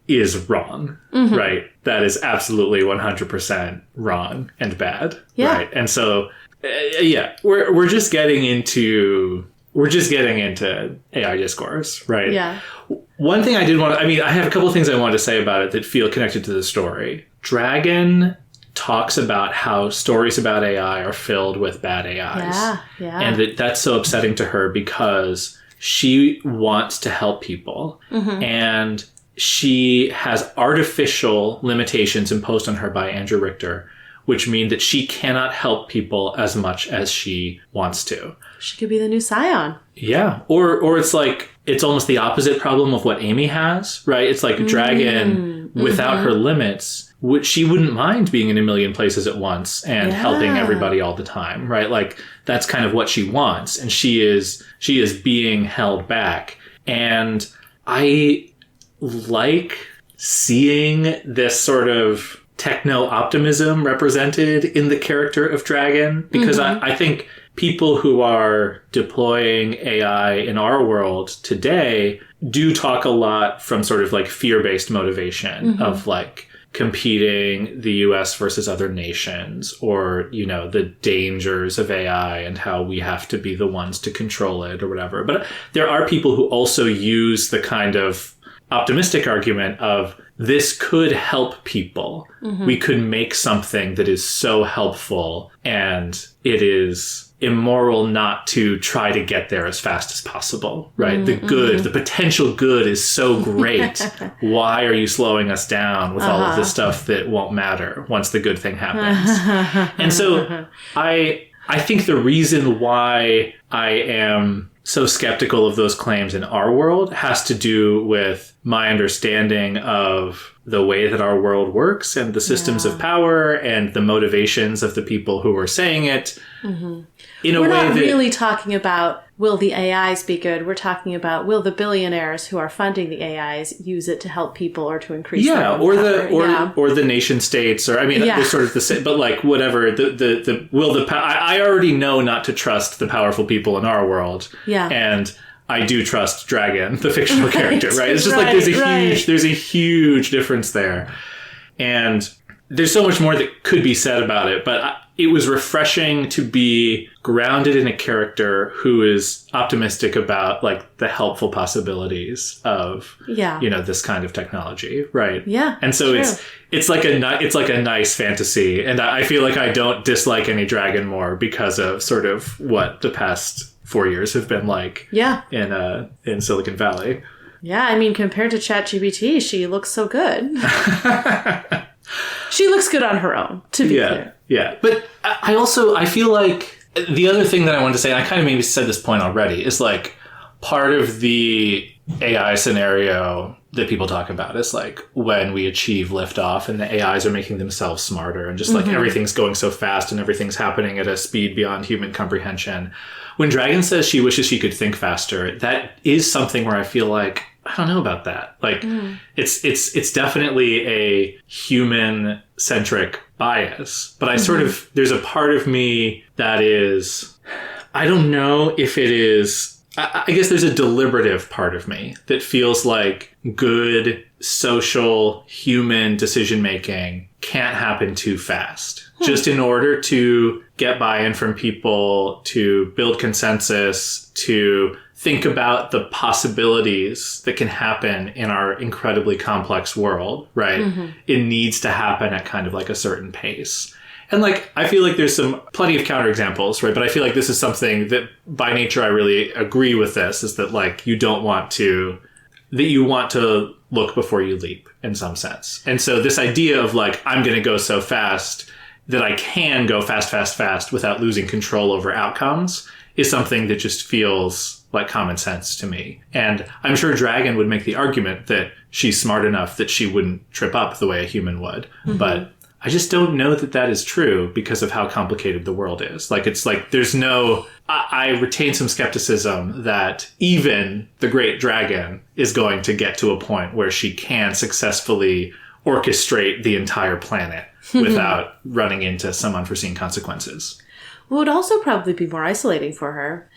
is wrong, right? That is absolutely 100% wrong and bad, right? And so, we're just getting into AI discourse, right? Yeah. One thing I have a couple of things I wanted to say about it that feel connected to the story. Dragon talks about how stories about AI are filled with bad AIs. Yeah. And that's so upsetting to her because she wants to help people. And she has artificial limitations imposed on her by Andrew Richter, which mean that she cannot help people as much as she wants to. She could be the new Scion. Yeah. Or it's like, it's almost the opposite problem of what Amy has, right? It's like Dragon, without her limits, she wouldn't mind being in a million places at once and helping everybody all the time, right? Like, that's kind of what she wants. And she is being held back. And I like seeing this sort of techno-optimism represented in the character of Dragon, because I think people who are deploying AI in our world today do talk a lot from sort of like fear-based motivation of like competing the US versus other nations, or, you know, the dangers of AI and how we have to be the ones to control it or whatever. But there are people who also use the kind of optimistic argument of, this could help people. We could make something that is so helpful, and it is immoral not to try to get there as fast as possible, right? The good, the potential good is so great. Why are you slowing us down with all of this stuff that won't matter once the good thing happens? And so I think the reason why I am so skeptical of those claims in our world has to do with my understanding of the way that our world works and the systems of power and the motivations of the people who are saying it. We're not really talking about, will the AIs be good? We're talking about, will the billionaires who are funding the AIs use it to help people or to increase their own power? Or the nation states, or they're sort of the same, but like whatever. I already know not to trust the powerful people in our world. Yeah, and I do trust Dragon, the fictional character, right? It's just like there's a huge difference there, and there's so much more that could be said about it, but it was refreshing to be grounded in a character who is optimistic about like the helpful possibilities of this kind of technology, right? Yeah, and so it's like a nice fantasy, and I feel like I don't dislike any Dragon more because of sort of what the past 4 years have been like. In Silicon Valley. Yeah, I mean, compared to ChatGPT, she looks so good. She looks good on her own, to be clear. Yeah, but I feel like the other thing that I wanted to say, and I kind of maybe said this point already, is like part of the AI scenario that people talk about is like when we achieve liftoff and the AIs are making themselves smarter and just like everything's going so fast and everything's happening at a speed beyond human comprehension. When Dragon says she wishes she could think faster, that is something where I feel like, I don't know about that. Like, it's definitely a human-centric bias. But I sort of, there's a part of me that is, I don't know if it is, I guess there's a deliberative part of me that feels like good, social, human decision-making can't happen too fast. Just in order to get buy-in from people, to build consensus, to think about the possibilities that can happen in our incredibly complex world, right? It needs to happen at kind of like a certain pace. And, like, I feel like there's plenty of counterexamples, right? But I feel like this is something that, by nature, I really agree with this, is that, like, you want to look before you leap, in some sense. And so this idea of, like, I'm going to go so fast that I can go fast without losing control over outcomes is something that just feels like common sense to me. And I'm sure Dragon would make the argument that she's smart enough that she wouldn't trip up the way a human would. Mm-hmm. But I just don't know that that is true because of how complicated the world is. Like, it's like there's no... I retain some skepticism that even the great dragon is going to get to a point where she can successfully orchestrate the entire planet without running into some unforeseen consequences. Well, it would also probably be more isolating for her.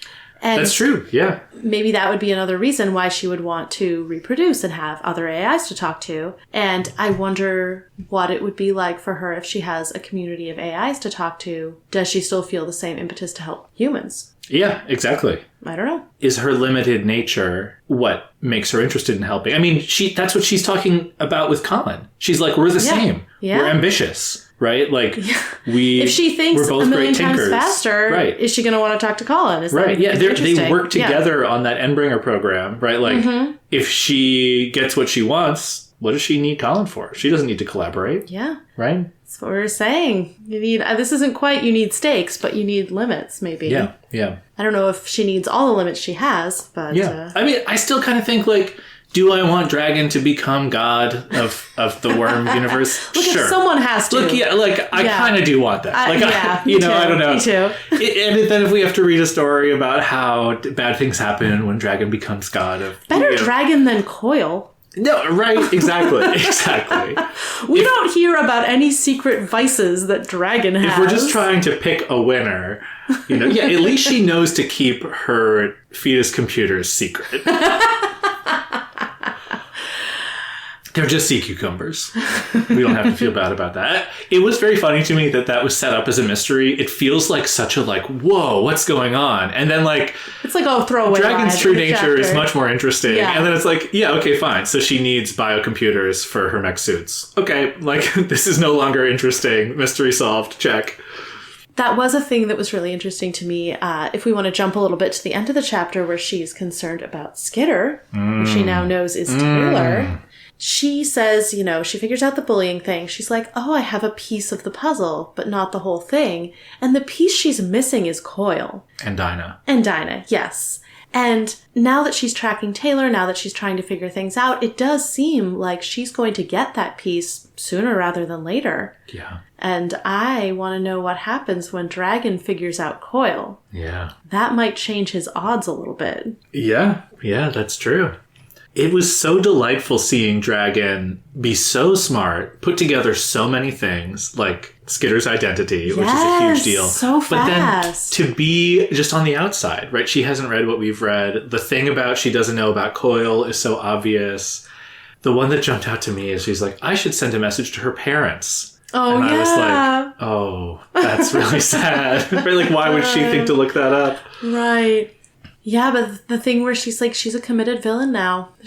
And that's true, yeah. Maybe that would be another reason why she would want to reproduce and have other AIs to talk to. And I wonder what it would be like for her if she has a community of AIs to talk to. Does she still feel the same impetus to help humans? Yeah, exactly. I don't know. Is her limited nature what makes her interested in helping? I mean, that's what she's talking about with Colin. She's like, we're the same. Yeah. We're ambitious. Right? Like, if she thinks a million times faster, right, is she going to want to talk to Colin? Is right. Yeah, they work together on that Endbringer program, right? Like, if she gets what she wants, what does she need Colin for? She doesn't need to collaborate. Yeah. Right? That's what we're saying. You need, this isn't quite you need stakes, but you need limits, maybe. Yeah, yeah. I don't know if she needs all the limits she has, but... Yeah. I mean, I still kind of think, like... Do I want Dragon to become God of the worm universe? Look, sure. If someone has to. Look, yeah, like, I kind of do want that. Like, yeah, I don't know. Me too. And then if we have to read a story about how bad things happen when Dragon becomes God of... Better Dragon than Coil. No, right, exactly, exactly. We don't hear about any secret vices that Dragon has. If we're just trying to pick a winner, at least she knows to keep her fetus computers secret. They're just sea cucumbers. We don't have to feel bad about that. It was very funny to me that was set up as a mystery. It feels like such a, like, whoa, what's going on? And then, like... It's like, oh, throw away Dragon's true nature is much more interesting. Yeah. And then it's like, yeah, okay, fine. So she needs biocomputers for her mech suits. Okay, like, this is no longer interesting. Mystery solved. Check. That was a thing that was really interesting to me. If we want to jump a little bit to the end of the chapter where she's concerned about Skitter, who she now knows is Taylor... She says, she figures out the bullying thing. She's like, oh, I have a piece of the puzzle, but not the whole thing. And the piece she's missing is Coil. And Dinah. Yes. And now that she's tracking Taylor, now that she's trying to figure things out, it does seem like she's going to get that piece sooner rather than later. Yeah. And I want to know what happens when Dragon figures out Coil. Yeah. That might change his odds a little bit. Yeah, that's true. It was so delightful seeing Dragon be so smart, put together so many things, like Skitter's identity, which is a huge deal. So fast. But then to be just on the outside, right? She hasn't read what we've read. The thing about she doesn't know about Coil is so obvious. The one that jumped out to me is she's like, I should send a message to her parents. Oh, and I was like, oh, that's really sad. Right? Like, why would she think to look that up? Right. Yeah, but the thing where she's like, she's a committed villain now. The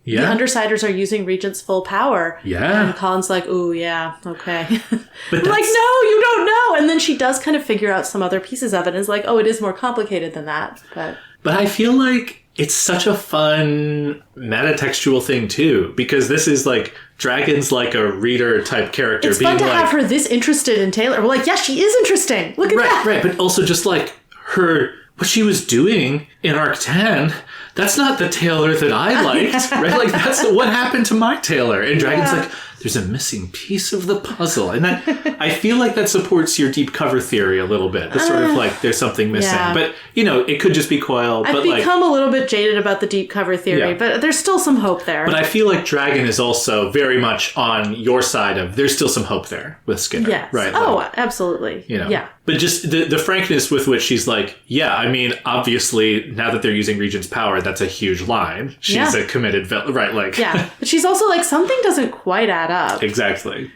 Undersiders are using Regent's full power. Yeah. And Colin's like, ooh, yeah, okay. But I'm like, no, you don't know. And then she does kind of figure out some other pieces of it. And is like, oh, it is more complicated than that. But I feel like it's such a fun metatextual thing, too. Because this is like, Dragon's like a reader type character. It's fun to have her this interested in Taylor. We're like, yeah, she is interesting. Look at that. Right, but also just like her... What she was doing in Arc 10, that's not the Taylor that I liked, right? Like, that's what happened to my Taylor. And Dragon's like, there's a missing piece of the puzzle. And that, I feel like that supports your deep cover theory a little bit. The sort of like, there's something missing. Yeah. But, it could just be Coil. I've become a little bit jaded about the deep cover theory, but there's still some hope there. But I feel like Dragon is also very much on your side of, there's still some hope there with Skinner. Yes. Right? Like, absolutely. Yeah. But just the frankness with which she's like, yeah, I mean, obviously, now that they're using Regent's power, that's a huge line. She's a committed villain, right? Like, yeah. But she's also like, something doesn't quite add up. Exactly.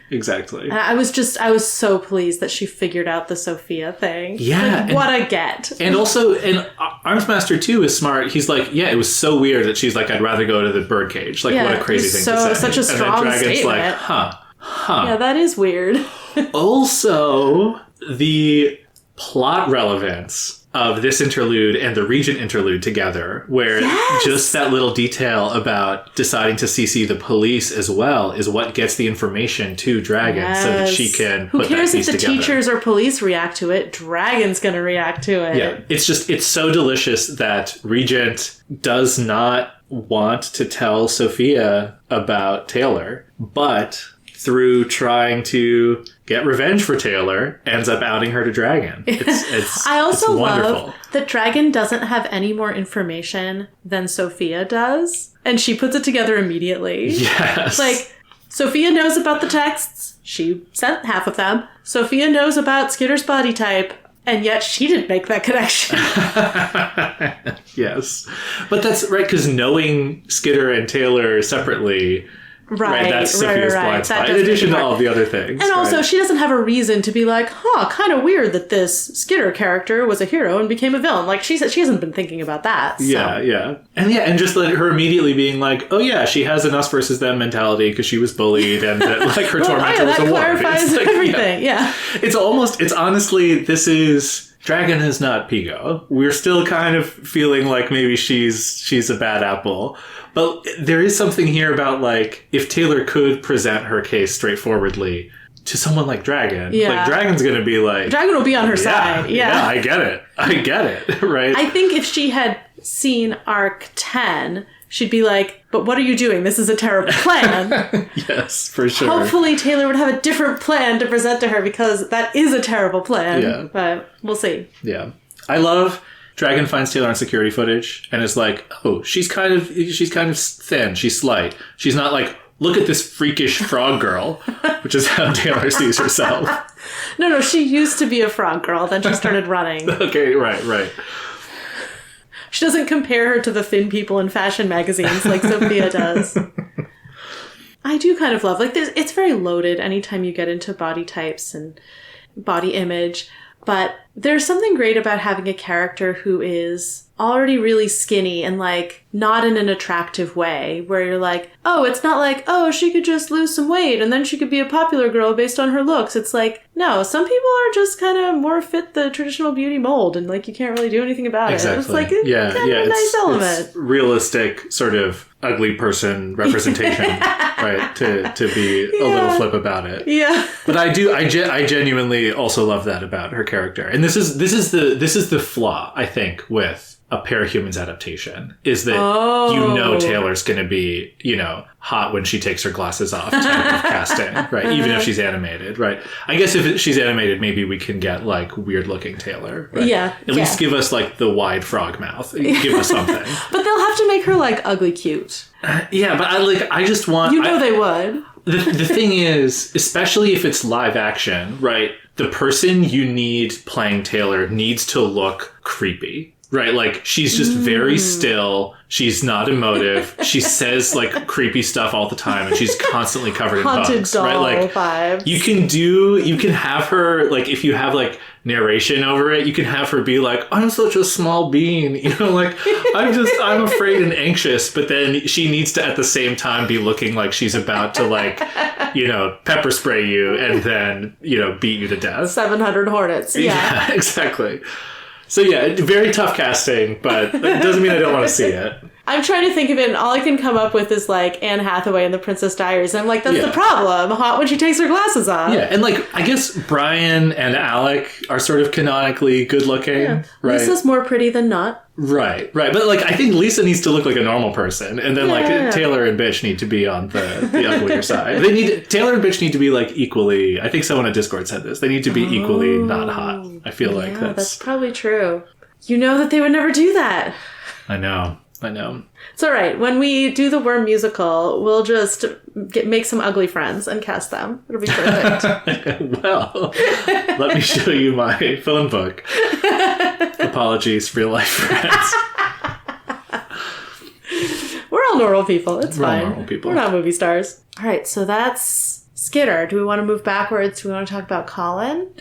I was so pleased that she figured out the Sophia thing. Yeah. Like, what a get. And also, and Armsmaster, too, is smart. He's like, yeah, it was so weird that she's like, I'd rather go to the birdcage. Like, what a crazy thing to say. Such a strong and then Dragon's statement. like, huh. Yeah, that is weird. Also, the plot relevance of this interlude and the Regent interlude together, where just that little detail about deciding to CC the police as well is what gets the information to Dragon so that she can put that piece together. Who cares if the teachers or police react to it? Dragon's going to react to it. Yeah, it's so delicious that Regent does not want to tell Sophia about Taylor, but through trying to get revenge for Taylor, ends up outing her to Dragon. I also wonderful. love that Dragon doesn't have any more information than Sophia does, and she puts it together immediately. Yes. Like, Sophia knows about the texts. She sent half of them. Sophia knows about Skitter's body type, and yet she didn't make that connection. Yes. But that's right, because knowing Skitter and Taylor separately... Right, that's Sophia's blind spot, in addition to all the other things. And also, she doesn't have a reason to be like, kind of weird that this Skitter character was a hero and became a villain. Like, she hasn't been thinking about that. So. Yeah. And just like her immediately being like, oh yeah, she has an us versus them mentality because she was bullied and like her tormentor was a woman. That clarifies like, everything, yeah. It's honestly, this is... Dragon is not Pigo. We're still kind of feeling like maybe she's a bad apple. But there is something here about, like, if Taylor could present her case straightforwardly to someone like Dragon, like, Dragon's going to be like... Dragon will be on her side. Yeah, I get it, right? I think if she had seen Arc 10, she'd be like, but what are you doing? This is a terrible plan. Yes, for sure. Hopefully Taylor would have a different plan to present to her, because that is a terrible plan. Yeah. But we'll see. Yeah. I love... Dragon finds Taylor on security footage and is like, oh, she's kind of thin. She's slight. She's not like, look at this freakish frog girl, which is how Taylor sees herself. No, she used to be a frog girl. Then she started running. Okay, right. She doesn't compare her to the thin people in fashion magazines like Sophia does. I do kind of love, like, it's very loaded anytime you get into body types and body image. But there's something great about having a character who is already really skinny and, like, not in an attractive way, where you're like, oh, it's not like, oh, she could just lose some weight and then she could be a popular girl based on her looks. It's like, no, some people are just kind of more fit the traditional beauty mold and, like, you can't really do anything about it. It's like kind of a nice element. It's realistic sort of ugly person representation, right? To be a little flip about it. Yeah. But I genuinely also love that about her character. And this is the flaw, I think, with a Parahumans adaptation, is that Taylor's going to be, hot when she takes her glasses off type of casting, right? Even if she's animated, right? I guess if she's animated, maybe we can get, like, weird-looking Taylor, right? Yeah. At least give us, like, the wide frog mouth. Give us something. But they'll have to make her, like, ugly cute. Yeah, but I just want... they would. The thing is, especially if it's live action, right? The person you need playing Taylor needs to look creepy. Right, like, she's just very still. She's not emotive. She says, like, creepy stuff all the time, and she's constantly covered in bugs. Doll right, like, vibes. You can have her, like, if you have, like, narration over it, you can have her be like, I'm such a small bean, like, I'm afraid and anxious, but then she needs to at the same time be looking like she's about to, like, pepper spray you and then, beat you to death. 700 hornets. Yeah, exactly. So yeah, very tough casting, but it doesn't mean I don't want to see it. I'm trying to think of it, and all I can come up with is, like, Anne Hathaway in The Princess Diaries. I'm like, that's the problem. Hot when she takes her glasses off. Yeah, and, like, I guess Brian and Alec are sort of canonically good-looking, right? Lisa's more pretty than not. Right. But, like, I think Lisa needs to look like a normal person, and then, Taylor and Bitch need to be on the uglier side. Taylor and Bitch need to be, like, equally... I think someone at Discord said this. They need to be equally not hot. I feel like that's probably true. You know that they would never do that. I know. It's all right. When we do the Worm musical, we'll just make some ugly friends and cast them. It'll be perfect. Well, let me show you my phone book. Apologies, real life friends. We're all normal people. It's fine. All normal people. We're not movie stars. All right, so that's Skitter. Do we want to move backwards? Do we want to talk about Colin?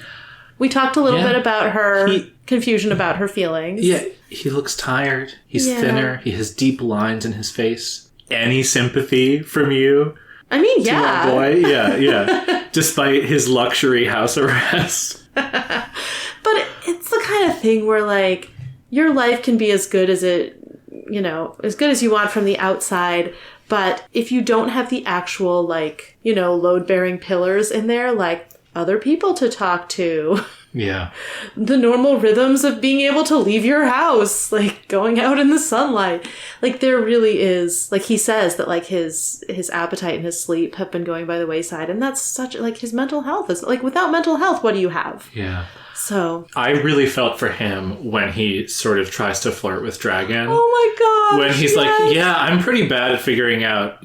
We talked a little bit about her confusion about her feelings. Yeah, he looks tired. He's thinner. He has deep lines in his face. Any sympathy from you? I mean, to yeah. my boy. Yeah. Despite his luxury house arrest. But it's the kind of thing where, like, your life can be as good as as good as you want from the outside. But if you don't have the actual, like, load-bearing pillars in there, like other people to talk to. Yeah. The normal rhythms of being able to leave your house, like going out in the sunlight. Like there really is, like he says that like his appetite and his sleep have been going by the wayside. And that's such, like his mental health is, like without mental health, what do you have? Yeah. So. I really felt for him when he sort of tries to flirt with Dragon. Oh my gosh. When he's like, yeah, I'm pretty bad at figuring out,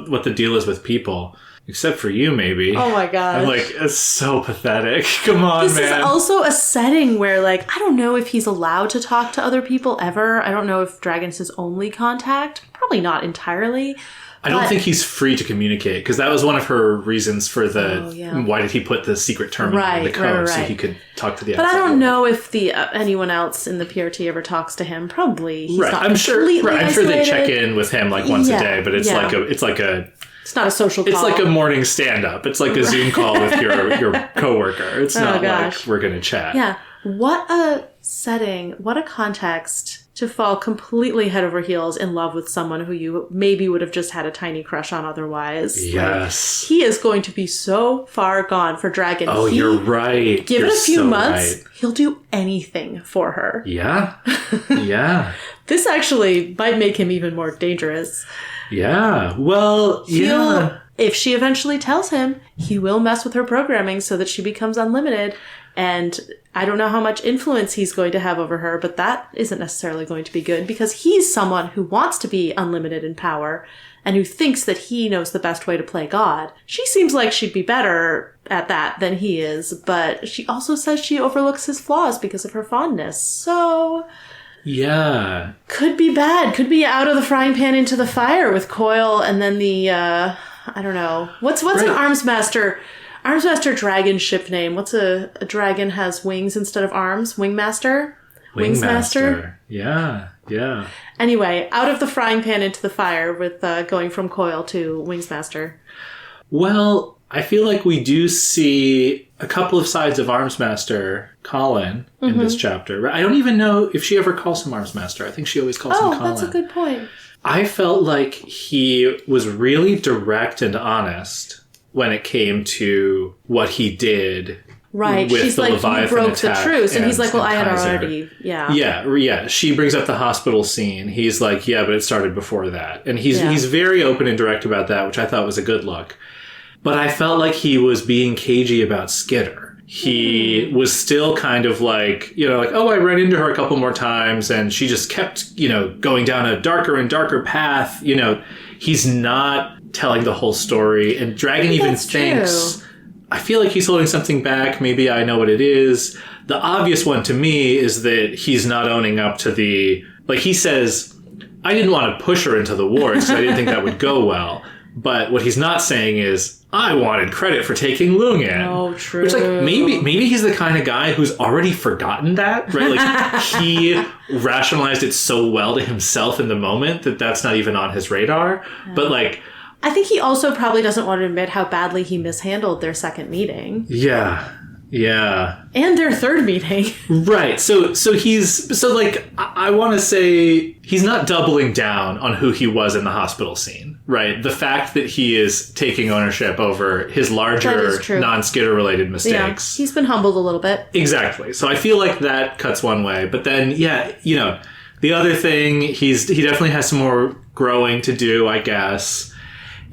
what the deal is with people. Except for you, maybe. Oh my gosh. I'm like, it's so pathetic. Come on, man. This is also a setting where, like, I don't know if he's allowed to talk to other people ever. I don't know if Dragon's his only contact. Probably not entirely. I don't think he's free to communicate, because that was one of her reasons for why did he put the secret terminal in the code so he could talk to the outside But I don't world. know if anyone else in the PRT ever talks to him. Probably he's not I'm sure they check in with him like once a day, but it's it's not a social call. It's like a morning stand-up. It's like a Zoom call with your coworker. It's not like we're going to chat. Yeah. What a setting, what a context to fall completely head over heels in love with someone who you maybe would have just had a tiny crush on otherwise. Yes. Like, he is going to be so far gone for Dragon. Oh, you're right. Give it a few months, he'll do anything for her. Yeah. Yeah. This actually might make him even more dangerous. Yeah. Well, If she eventually tells him, he will mess with her programming so that she becomes unlimited. And I don't know how much influence he's going to have over her, but that isn't necessarily going to be good because he's someone who wants to be unlimited in power and who thinks that he knows the best way to play God. She seems like she'd be better at that than he is, but she also says she overlooks his flaws because of her fondness. So... yeah. Could be bad. Could be out of the frying pan into the fire with Coil and then the, I don't know. What's an Arms Master dragon ship name? What's a dragon has wings instead of arms? Wingmaster? Wingsmaster? Yeah. Yeah. Anyway, out of the frying pan into the fire with going from Coil to Wingsmaster. Well, I feel like we do see a couple of sides of Armsmaster Colin in this chapter. I don't even know if she ever calls him Armsmaster. I think she always calls him Colin. Oh, that's a good point. I felt like he was really direct and honest when it came to what he did. Right. With she's the like, Leviathan you broke the truce. And he's like, well, I had Kaiser. already, Yeah. She brings up the hospital scene. He's like, yeah, but it started before that. And he's very open and direct about that, which I thought was a good look. But I felt like he was being cagey about Skitter. He was still kind of like, oh, I ran into her a couple more times and she just kept, going down a darker and darker path. He's not telling the whole story. And Dragon even thinks, I feel like he's holding something back. Maybe I know what it is. The obvious one to me is that he's not owning up to he says, I didn't want to push her into the war because I didn't think that would go well. But what he's not saying is, I wanted credit for taking Lung in. Oh, true. Which, maybe he's the kind of guy who's already forgotten that, right? Like, he rationalized it so well to himself in the moment that that's not even on his radar. Yeah. But, I think he also probably doesn't want to admit how badly he mishandled their second meeting. Yeah. Yeah. And their third meeting. Right. So I want to say he's not doubling down on who he was in the hospital scene, right? The fact that he is taking ownership over his larger non-Skitter related mistakes. Yeah, he's been humbled a little bit. Exactly. So I feel like that cuts one way, but then, the other thing, he definitely has some more growing to do, I guess.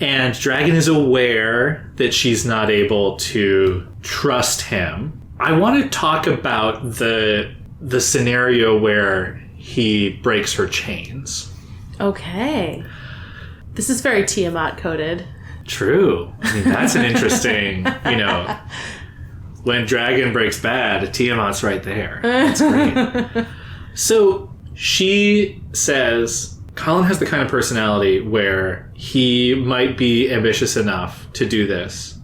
And Dragon is aware that she's not able to trust him. I want to talk about the scenario where he breaks her chains. Okay. This is very Tiamat coded. True. I mean, that's an interesting, when Dragon breaks bad, Tiamat's right there. That's great. So she says Colin has the kind of personality where he might be ambitious enough to do this,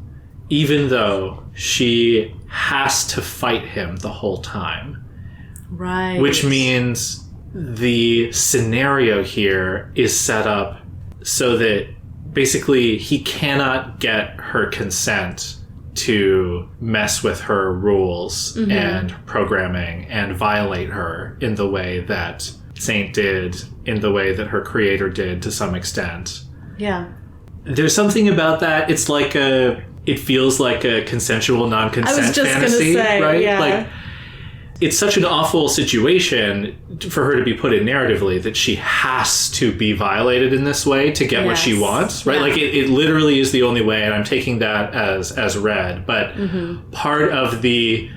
even though she has to fight him the whole time. Right. Which means the scenario here is set up so that basically he cannot get her consent to mess with her rules and programming and violate her in the way that Saint did, in the way that her creator did to some extent. Yeah. There's something about that. It's like it feels like a consensual non-consent fantasy, right? Yeah. Like, it's such an awful situation for her to be put in narratively that she has to be violated in this way to get what she wants, right? Yeah. Like, it literally is the only way, and I'm taking that as read. But part of the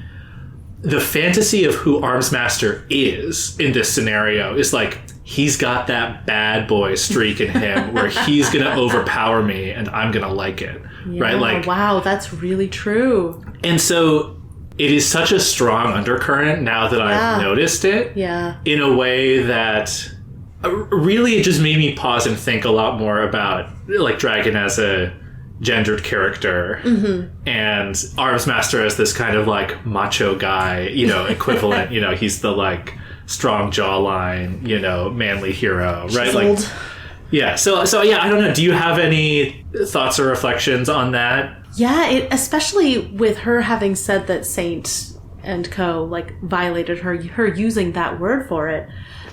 fantasy of who Armsmaster is in this scenario is like, he's got that bad boy streak in him where he's going to overpower me and I'm going to like it, right? Like, wow, that's really true. And so it is such a strong undercurrent now that I've noticed it in a way that really it just made me pause and think a lot more about like Dragon as a gendered character and Armsmaster as this kind of like macho guy, equivalent, he's the like strong jawline, manly hero, right? Chiseled. Like, yeah. So I don't know. Do you have any thoughts or reflections on that? Yeah, especially with her having said that Saint and co like violated her using that word for it.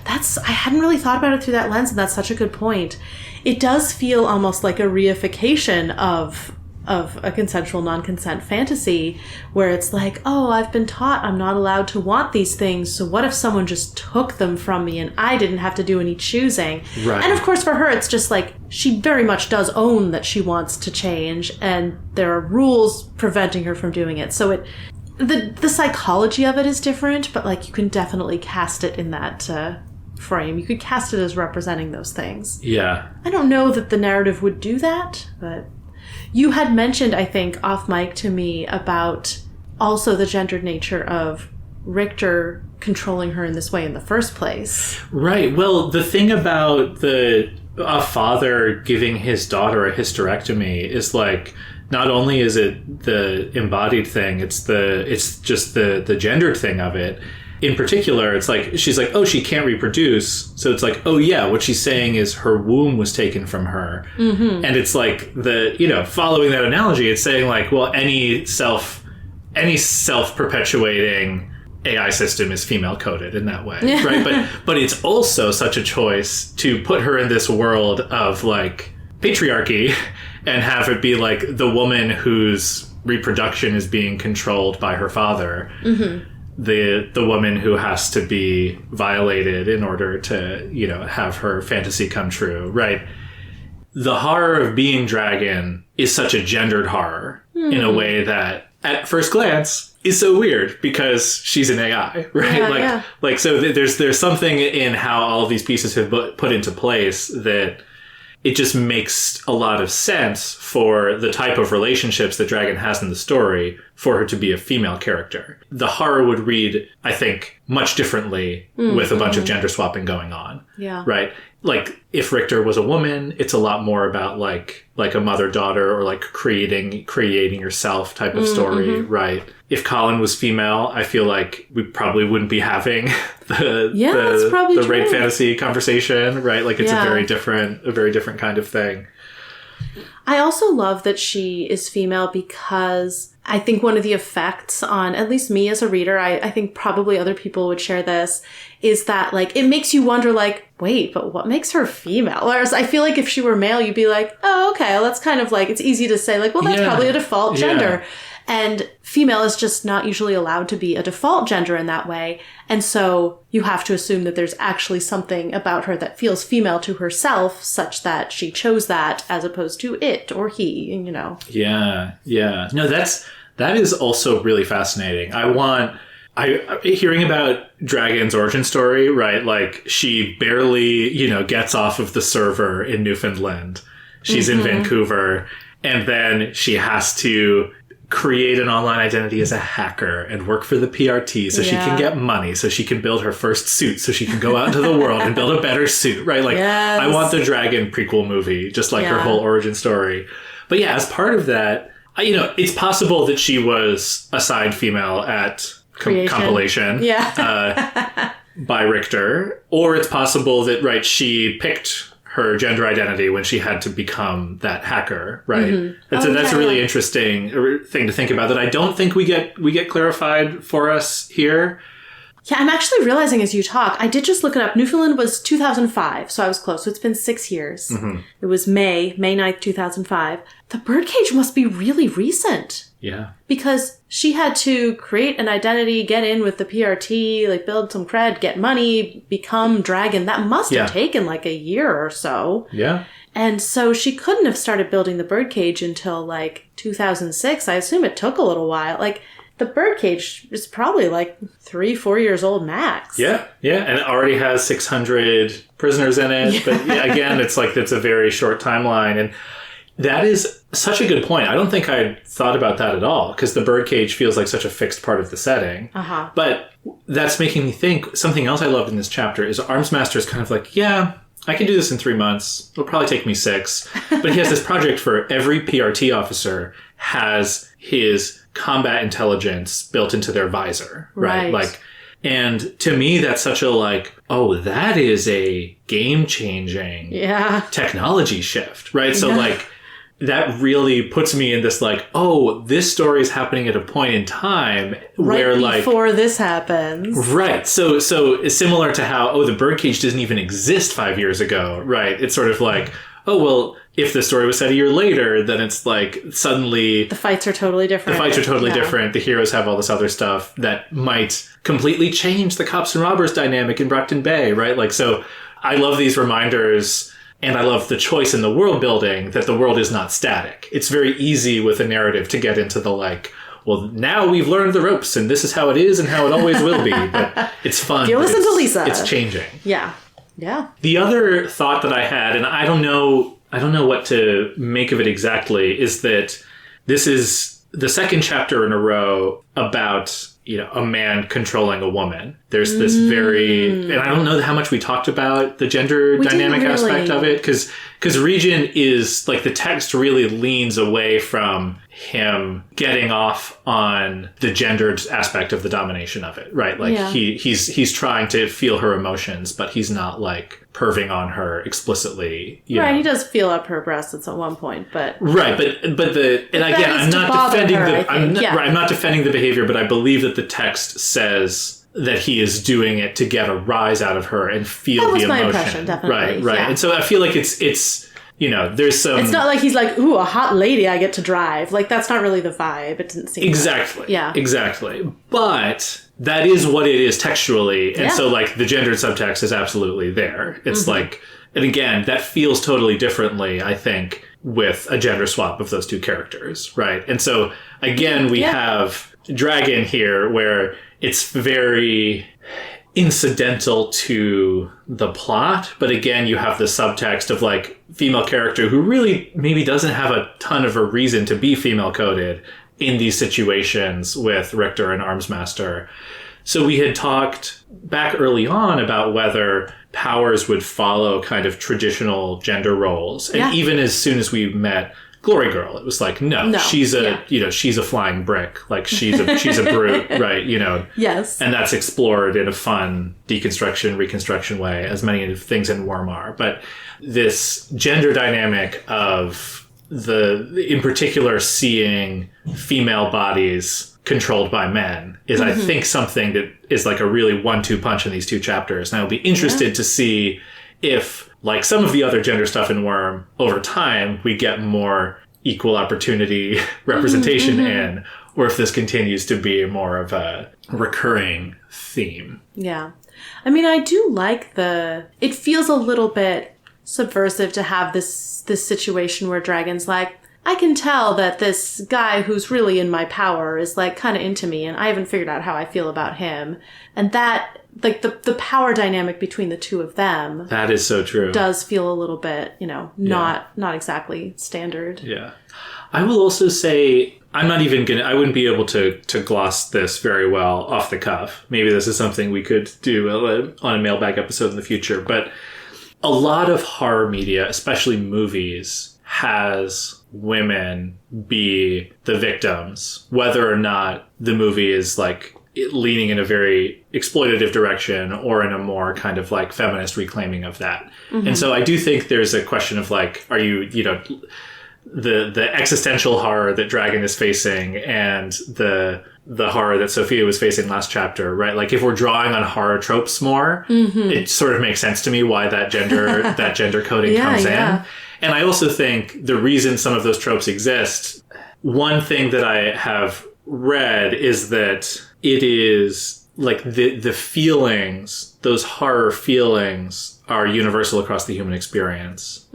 I hadn't really thought about it through that lens, and that's such a good point. It does feel almost like a reification of a consensual non-consent fantasy where it's like, oh, I've been taught I'm not allowed to want these things, so what if someone just took them from me and I didn't have to do any choosing? Right. And of course for her it's just like, she very much does own that she wants to change and there are rules preventing her from doing it. So the psychology of it is different, but like you can definitely cast it in that frame. You could cast it as representing those things. Yeah. I don't know that the narrative would do that, but you had mentioned, I think, off mic to me about also the gendered nature of Richter controlling her in this way in the first place. Right. Well, the thing about a father giving his daughter a hysterectomy is like, not only is it the embodied thing, it's just the gendered thing of it. In particular, it's like, she's like, oh, she can't reproduce. So it's like, oh yeah, what she's saying is her womb was taken from her. And it's like following that analogy, it's saying like, well, any self-perpetuating AI system is female coded in that way, right? But it's also such a choice to put her in this world of like patriarchy and have it be like the woman whose reproduction is being controlled by her father. The woman who has to be violated in order to, have her fantasy come true, right? The horror of being Dragon is such a gendered horror in a way that, at first glance, is so weird because she's an AI, right? So there's something in how all of these pieces have put into place that it just makes a lot of sense for the type of relationships that Dragon has in the story for her to be a female character. The horror would read, I think, much differently with a bunch of gender swapping going on. Yeah. Right? Like, if Richter was a woman, it's a lot more about like a mother-daughter or like creating yourself type of story, right? If Colin was female, I feel like we probably wouldn't be having the rape fantasy conversation, right? Like, it's a very different kind of thing. I also love that she is female because I think one of the effects on at least me as a reader, I think probably other people would share this, is that like it makes you wonder like, wait, but what makes her female? Whereas I feel like if she were male, you'd be like, oh, okay, well, that's kind of like, it's easy to say like, well, that's probably a default gender. And female is just not usually allowed to be a default gender in that way. And so you have to assume that there's actually something about her that feels female to herself, such that she chose that as opposed to it or he, Yeah. No, that is also really fascinating. Hearing about Dragon's origin story, right? Like, she barely, gets off of the server in Newfoundland. She's in Vancouver, and then she has to create an online identity as a hacker and work for the PRT so she can get money, so she can build her first suit, so she can go out into the world and build a better suit, right? Like, I want the Dragon prequel movie, just like her whole origin story. But yeah, as part of that, it's possible that she was assigned female at compilation by Richter, or it's possible that, right, she picked her gender identity when she had to become that hacker, right? That's a really interesting thing to think about that I don't think we get clarified for us here. Yeah, I'm actually realizing as you talk, I did just look it up. Newfoundland was 2005, so I was close. So it's been 6 years. It was May 9th, 2005. The birdcage must be really recent. Yeah. Because she had to create an identity, get in with the PRT, like build some cred, get money, become Dragon. That must have taken like a year or so. Yeah. And so she couldn't have started building the birdcage until like 2006. I assume it took a little while. Like, the birdcage is probably like 3-4 years old max. Yeah, yeah, and it already has 600 prisoners in it. Yeah. But yeah, again, it's a very short timeline, and that is such a good point. I don't think I thought about that at all because the birdcage feels like such a fixed part of the setting. But that's making me think something else I loved in this chapter is Armsmaster is kind of like, yeah, I can do this in 3 months. It'll probably take me 6. But he has this project for every PRT officer has his combat intelligence built into their visor, right? Like, and to me, that's such a like, oh, that is a game-changing technology shift, right? So like, that really puts me in this like, oh, this story is happening at a point in time where like before this happens, right? So it's similar to how the birdcage didn't even exist 5 years ago, right? It's sort of like, oh well, if the story was set a year later, then it's like suddenly the fights are totally different. The heroes have all this other stuff that might completely change the cops and robbers dynamic in Brockton Bay, right? Like, so I love these reminders. And I love the choice in the world building that the world is not static. It's very easy with a narrative to get into the like, well, now we've learned the ropes and this is how it is and how it always will be. But it's fun. You listen to Lisa. It's changing. Yeah. Yeah. The other thought that I had, and I don't know what to make of it exactly, is that this is the second chapter in a row about, a man controlling a woman. There's this and I don't know how much we talked about the gender dynamic aspect of it, because Regent is, like, the text really leans away from him getting off on the gendered aspect of the domination of it, right? Like, he's trying to feel her emotions, but he's not, like, perving on her explicitly. You know. He does feel up her breasts at one point, but right, I'm not defending the behavior, but I believe that the text says that he is doing it to get a rise out of her and feel the emotion. That was my impression, definitely. Right. Yeah. And so I feel like it's there's some. It's not like he's like, ooh, a hot lady I get to drive. Like, that's not really the vibe. It didn't seem exactly. Like. Yeah, exactly. But that is what it is textually, and so like the gendered subtext is absolutely there. It's like, and again, that feels totally differently, I think, with a gender swap of those two characters, right? And so again, we have Dragon here, where it's very incidental to the plot, but again, you have the subtext of like female character who really maybe doesn't have a ton of a reason to be female coded in these situations with Richter and Armsmaster. So we had talked back early on about whether powers would follow kind of traditional gender roles. And even as soon as we met Glory Girl, it was like, no. She's a flying brick. Like, she's a brute, right? Yes. And that's explored in a fun deconstruction, reconstruction way, as many things in Worm are. But this gender dynamic of in particular, seeing female bodies controlled by men is, I think, something that is like a really 1-2 punch in these two chapters. And I'll be interested to see if, like some of the other gender stuff in Worm, over time, we get more equal opportunity representation in, or if this continues to be more of a recurring theme. Yeah. I mean, I do like it feels a little bit subversive to have this situation where Dragon's like, I can tell that this guy who's really in my power is like kind of into me, and I haven't figured out how I feel about him. And that, like, the power dynamic between the two of them, that is so true, does feel a little bit, not exactly standard. Yeah. I will also say, I wouldn't be able to gloss this very well off the cuff. Maybe this is something we could do on a mailbag episode in the future, but a lot of horror media, especially movies, has women be the victims, whether or not the movie is like leaning in a very exploitative direction or in a more kind of like feminist reclaiming of that. And so I do think there's a question of like, are you, you know, the existential horror that Dragon is facing and the horror that Sophia was facing last chapter, right? Like if we're drawing on horror tropes more, it sort of makes sense to me why that gender coding comes in. And I also think the reason some of those tropes exist, one thing that I have read is that it is like the feelings, those horror feelings are universal across the human experience.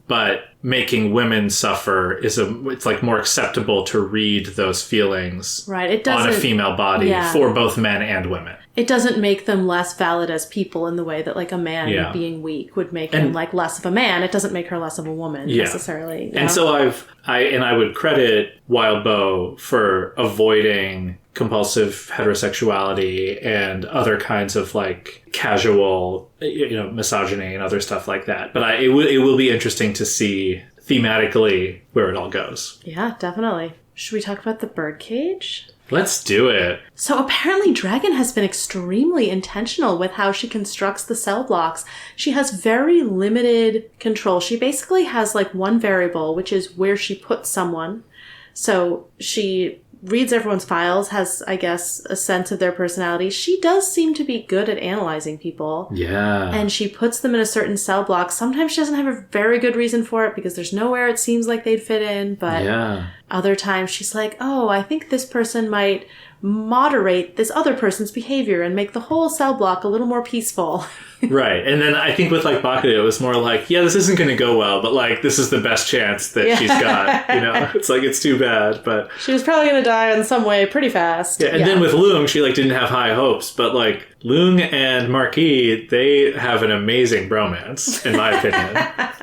But making women suffer it's like more acceptable to read those feelings on a female body for both men and women. It doesn't make them less valid as people in the way that like a man being weak would make him like less of a man. It doesn't make her less of a woman necessarily. You know? And so I would credit Wild Bow for avoiding compulsive heterosexuality and other kinds of like casual, you know, misogyny and other stuff like that. But it will be interesting to see thematically where it all goes. Yeah, definitely. Should we talk about the birdcage? Let's do it. So apparently Dragon has been extremely intentional with how she constructs the cell blocks. She has very limited control. She basically has like one variable, which is where she puts someone. So she reads everyone's files, has, I guess, a sense of their personality. She does seem to be good at analyzing people. Yeah. And she puts them in a certain cell block. Sometimes she doesn't have a very good reason for it because there's nowhere it seems like they'd fit in. But other times she's like, oh, I think this person might moderate this other person's behavior and make the whole cell block a little more peaceful. Right. And then I think with like Bakudo, it was more like, yeah, this isn't going to go well, but like this is the best chance that she's got. You know, it's like, it's too bad, but she was probably going to die in some way pretty fast. Yeah. And then with Leung, she like didn't have high hopes, but like Leung and Marquis, they have an amazing bromance, in my opinion.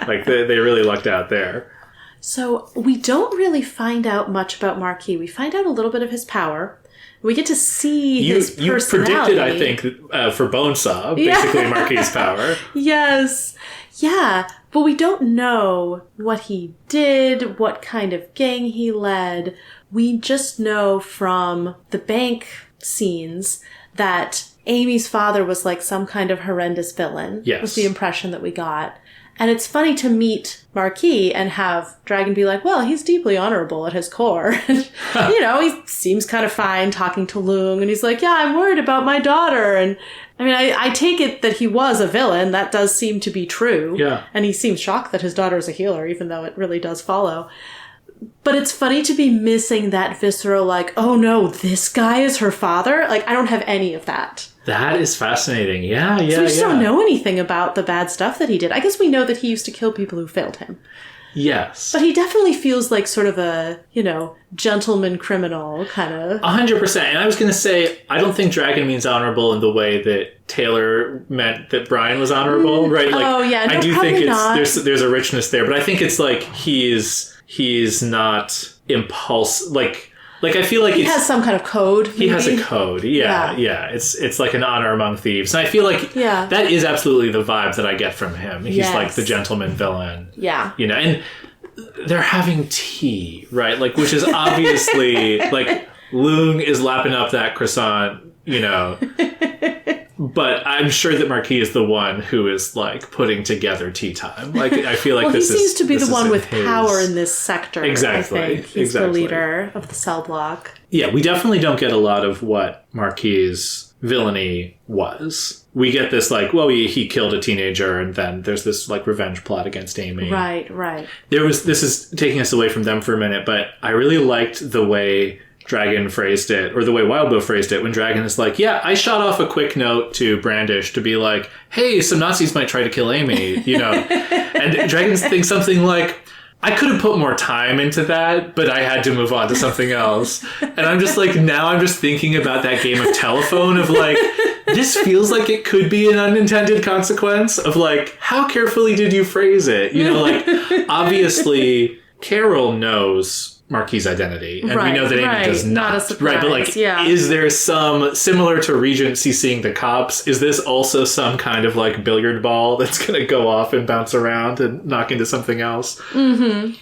Like they really lucked out there. So we don't really find out much about Marquis. We find out a little bit of his power. We get to see his personality. You predicted, I think, for Bonesaw, basically Marquis' power. Yes. Yeah. But we don't know what he did, what kind of gang he led. We just know from the bank scenes that Amy's father was like some kind of horrendous villain. Yes. Was the impression that we got. And it's funny to meet Marquis and have Dragon be like, well, he's deeply honorable at his core. And, you know, he seems kind of fine talking to Leung. And he's like, yeah, I'm worried about my daughter. And I mean, I take it that he was a villain. That does seem to be true. Yeah. And he seems shocked that his daughter is a healer, even though it really does follow. But it's funny to be missing that visceral, like, oh no, this guy is her father. Like, I don't have any of that. That is fascinating. Yeah. So we just don't know anything about the bad stuff that he did. I guess we know that he used to kill people who failed him. Yes. But he definitely feels like sort of a, you know, gentleman criminal kind of. 100%. And I was going to say, I don't think Dragon means honorable in the way that Taylor meant that Brian was honorable, right? Like, oh, yeah. No, I do think not. there's a richness there, but I think it's like he's not impulsive. Like I feel like he has some kind of code. Maybe. He has a code. Yeah. It's like an honor among thieves. And I feel like that is absolutely the vibe that I get from him. He's like the gentleman villain. Yeah. You know, and they're having tea, right? Like, which is obviously like Leung is lapping up that croissant, you know. But I'm sure that Marquis is the one who is like putting together tea time. Like I feel like he seems to be the one with power in this sector. Exactly. I think. He's the leader of the cell block. Yeah, we definitely don't get a lot of what Marquis' villainy was. We get this like, well, he killed a teenager, and then there's this like revenge plot against Amy. Right. This is taking us away from them for a minute, but I really liked the way Dragon phrased it, or the way Wildbow phrased it, when Dragon is like, yeah, I shot off a quick note to Brandish to be like, hey, some Nazis might try to kill Amy, you know. And Dragon thinks something like, I could have put more time into that, but I had to move on to something else. And I'm just like, now I'm just thinking about that game of telephone of like, this feels like it could be an unintended consequence of like, how carefully did you phrase it? You know, like, obviously, Carol knows Marquis' identity, and we know that Amy does not. A surprise. Right, but like, is there some, similar to Regency seeing the cops, is this also some kind of like billiard ball that's going to go off and bounce around and knock into something else? Mm-hmm.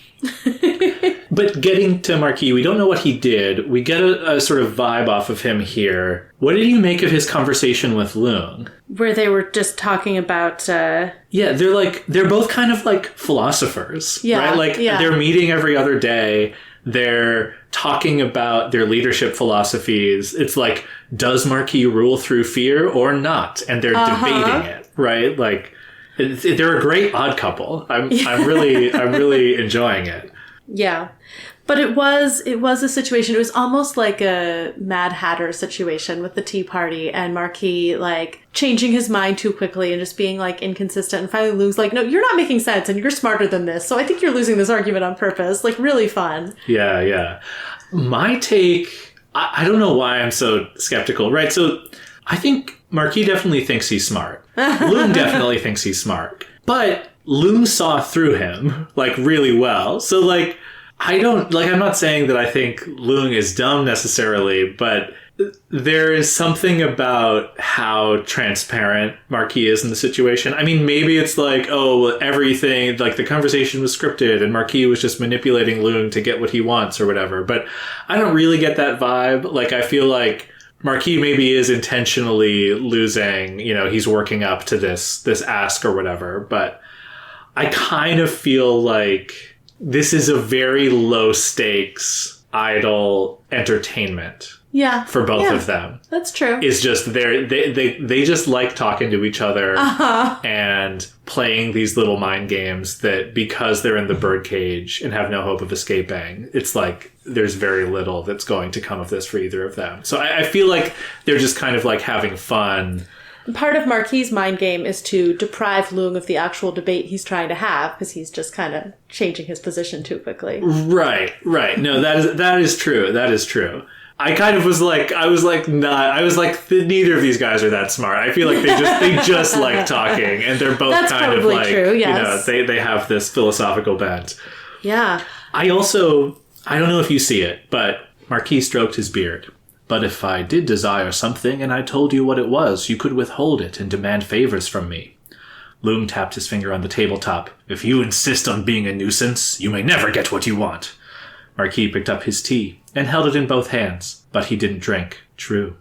But getting to Marquis, we don't know what he did. We get a sort of vibe off of him here. What did you make of his conversation with Leung? Where they were just talking about... Yeah, they're both kind of like philosophers, right? Like they're meeting every other day. They're talking about their leadership philosophies. It's like, does Marquis rule through fear or not? And they're debating it, right? Like, they're a great odd couple. I'm really enjoying it. Yeah. But it was a situation. It was almost like a Mad Hatter situation with the Tea Party and Marquis, like, changing his mind too quickly and just being, like, inconsistent. And finally Lu's like, no, you're not making sense and you're smarter than this. So I think you're losing this argument on purpose. Like, really fun. Yeah. My take, I don't know why I'm so skeptical, right? So I think Marquis definitely thinks he's smart. Leung definitely thinks he's smart. But Leung saw through him, like, really well. So, like, I'm not saying that I think Leung is dumb necessarily, but there is something about how transparent Marquis is in the situation. I mean, maybe it's like, everything, like the conversation was scripted and Marquis was just manipulating Leung to get what he wants or whatever. But I don't really get that vibe. Like, I feel like Marquis maybe is intentionally losing, he's working up to this ask or whatever. But I kind of feel like this is a very low stakes, idle entertainment. Yeah. For both of them. That's true. It's just they just like talking to each other and playing these little mind games that, because they're in the birdcage and have no hope of escaping, it's like there's very little that's going to come of this for either of them. So I feel like they're just kind of like having fun. Part of Marquis' mind game is to deprive Leung of the actual debate he's trying to have, because he's just kind of changing his position too quickly. Right. No, that is true. That is true. I kind of was like, neither of these guys are that smart. I feel like they just like talking, and they're both That's kind of like, true, yes. they have this philosophical bent. Yeah. I don't know if you see it, but Marquis stroked his beard. But if I did desire something and I told you what it was, you could withhold it and demand favors from me. Leung tapped his finger on the tabletop. If you insist on being a nuisance, you may never get what you want. Marquis picked up his tea and held it in both hands, but he didn't drink. True.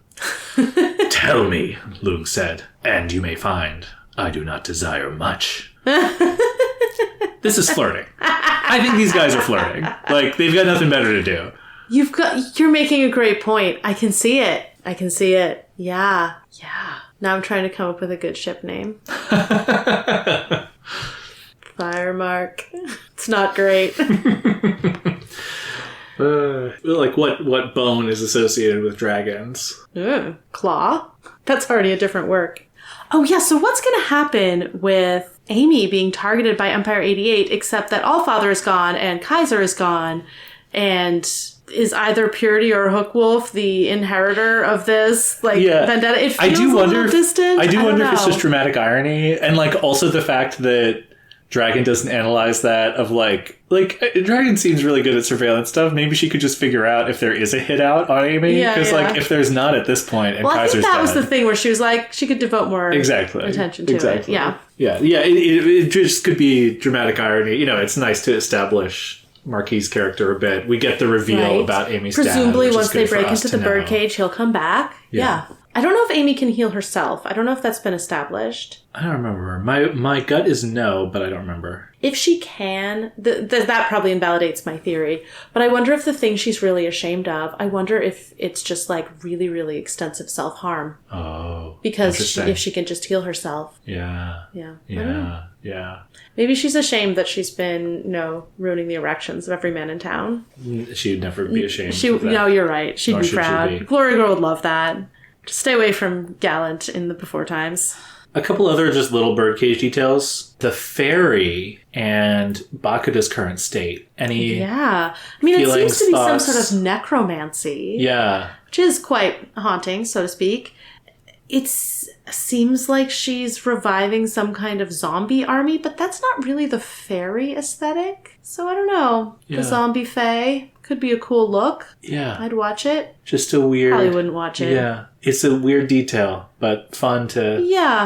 Tell me, Leung said, and you may find I do not desire much. This is flirting. I think these guys are flirting. Like, they've got nothing better to do. You're making a great point. I can see it. Yeah. Now I'm trying to come up with a good ship name. Firemark. It's not great. Like what bone is associated with dragons? Claw? That's already a different work. Oh yeah, so what's going to happen with Amy being targeted by Empire 88, except that Allfather is gone and Kaiser is gone, and is either Purity or Hookwolf the inheritor of this vendetta? It feels a little distant. I do wonder if it's just dramatic irony, and like also the fact that Dragon doesn't analyze that of like Dragon seems really good at surveillance stuff. Maybe she could just figure out if there is a hit out on Amy, because like if there's not at this point, and Kaiser's I think that dead, was the thing where she was like she could devote more attention to it. Yeah. It just could be dramatic irony. It's nice to establish Marquis' character a bit. We get the reveal about Amy's dad. Presumably, once they break into the birdcage, he'll come back. Yeah. I don't know if Amy can heal herself. I don't know if that's been established. I don't remember. My gut is no, but I don't remember. If she can, that probably invalidates my theory. But I wonder if the thing she's really ashamed of, I wonder if it's just like really, really extensive self-harm. Oh, because if she can just heal herself. Yeah. Maybe she's ashamed that she's been, ruining the erections of every man in town. She'd never be ashamed of that. No, you're right. She'd be proud. Glory Girl would love that. Just stay away from Gallant in the before times. A couple other just little birdcage details. The fairy and Bakuda's current state. Yeah. I mean, it seems to be some sort of necromancy. Yeah. Which is quite haunting, so to speak. It seems like she's reviving some kind of zombie army, but that's not really the fairy aesthetic. So I don't know. Yeah. The zombie fae could be a cool look. Yeah. I'd watch it. Just a weird... Probably wouldn't watch it. Yeah. It's a weird detail, but fun to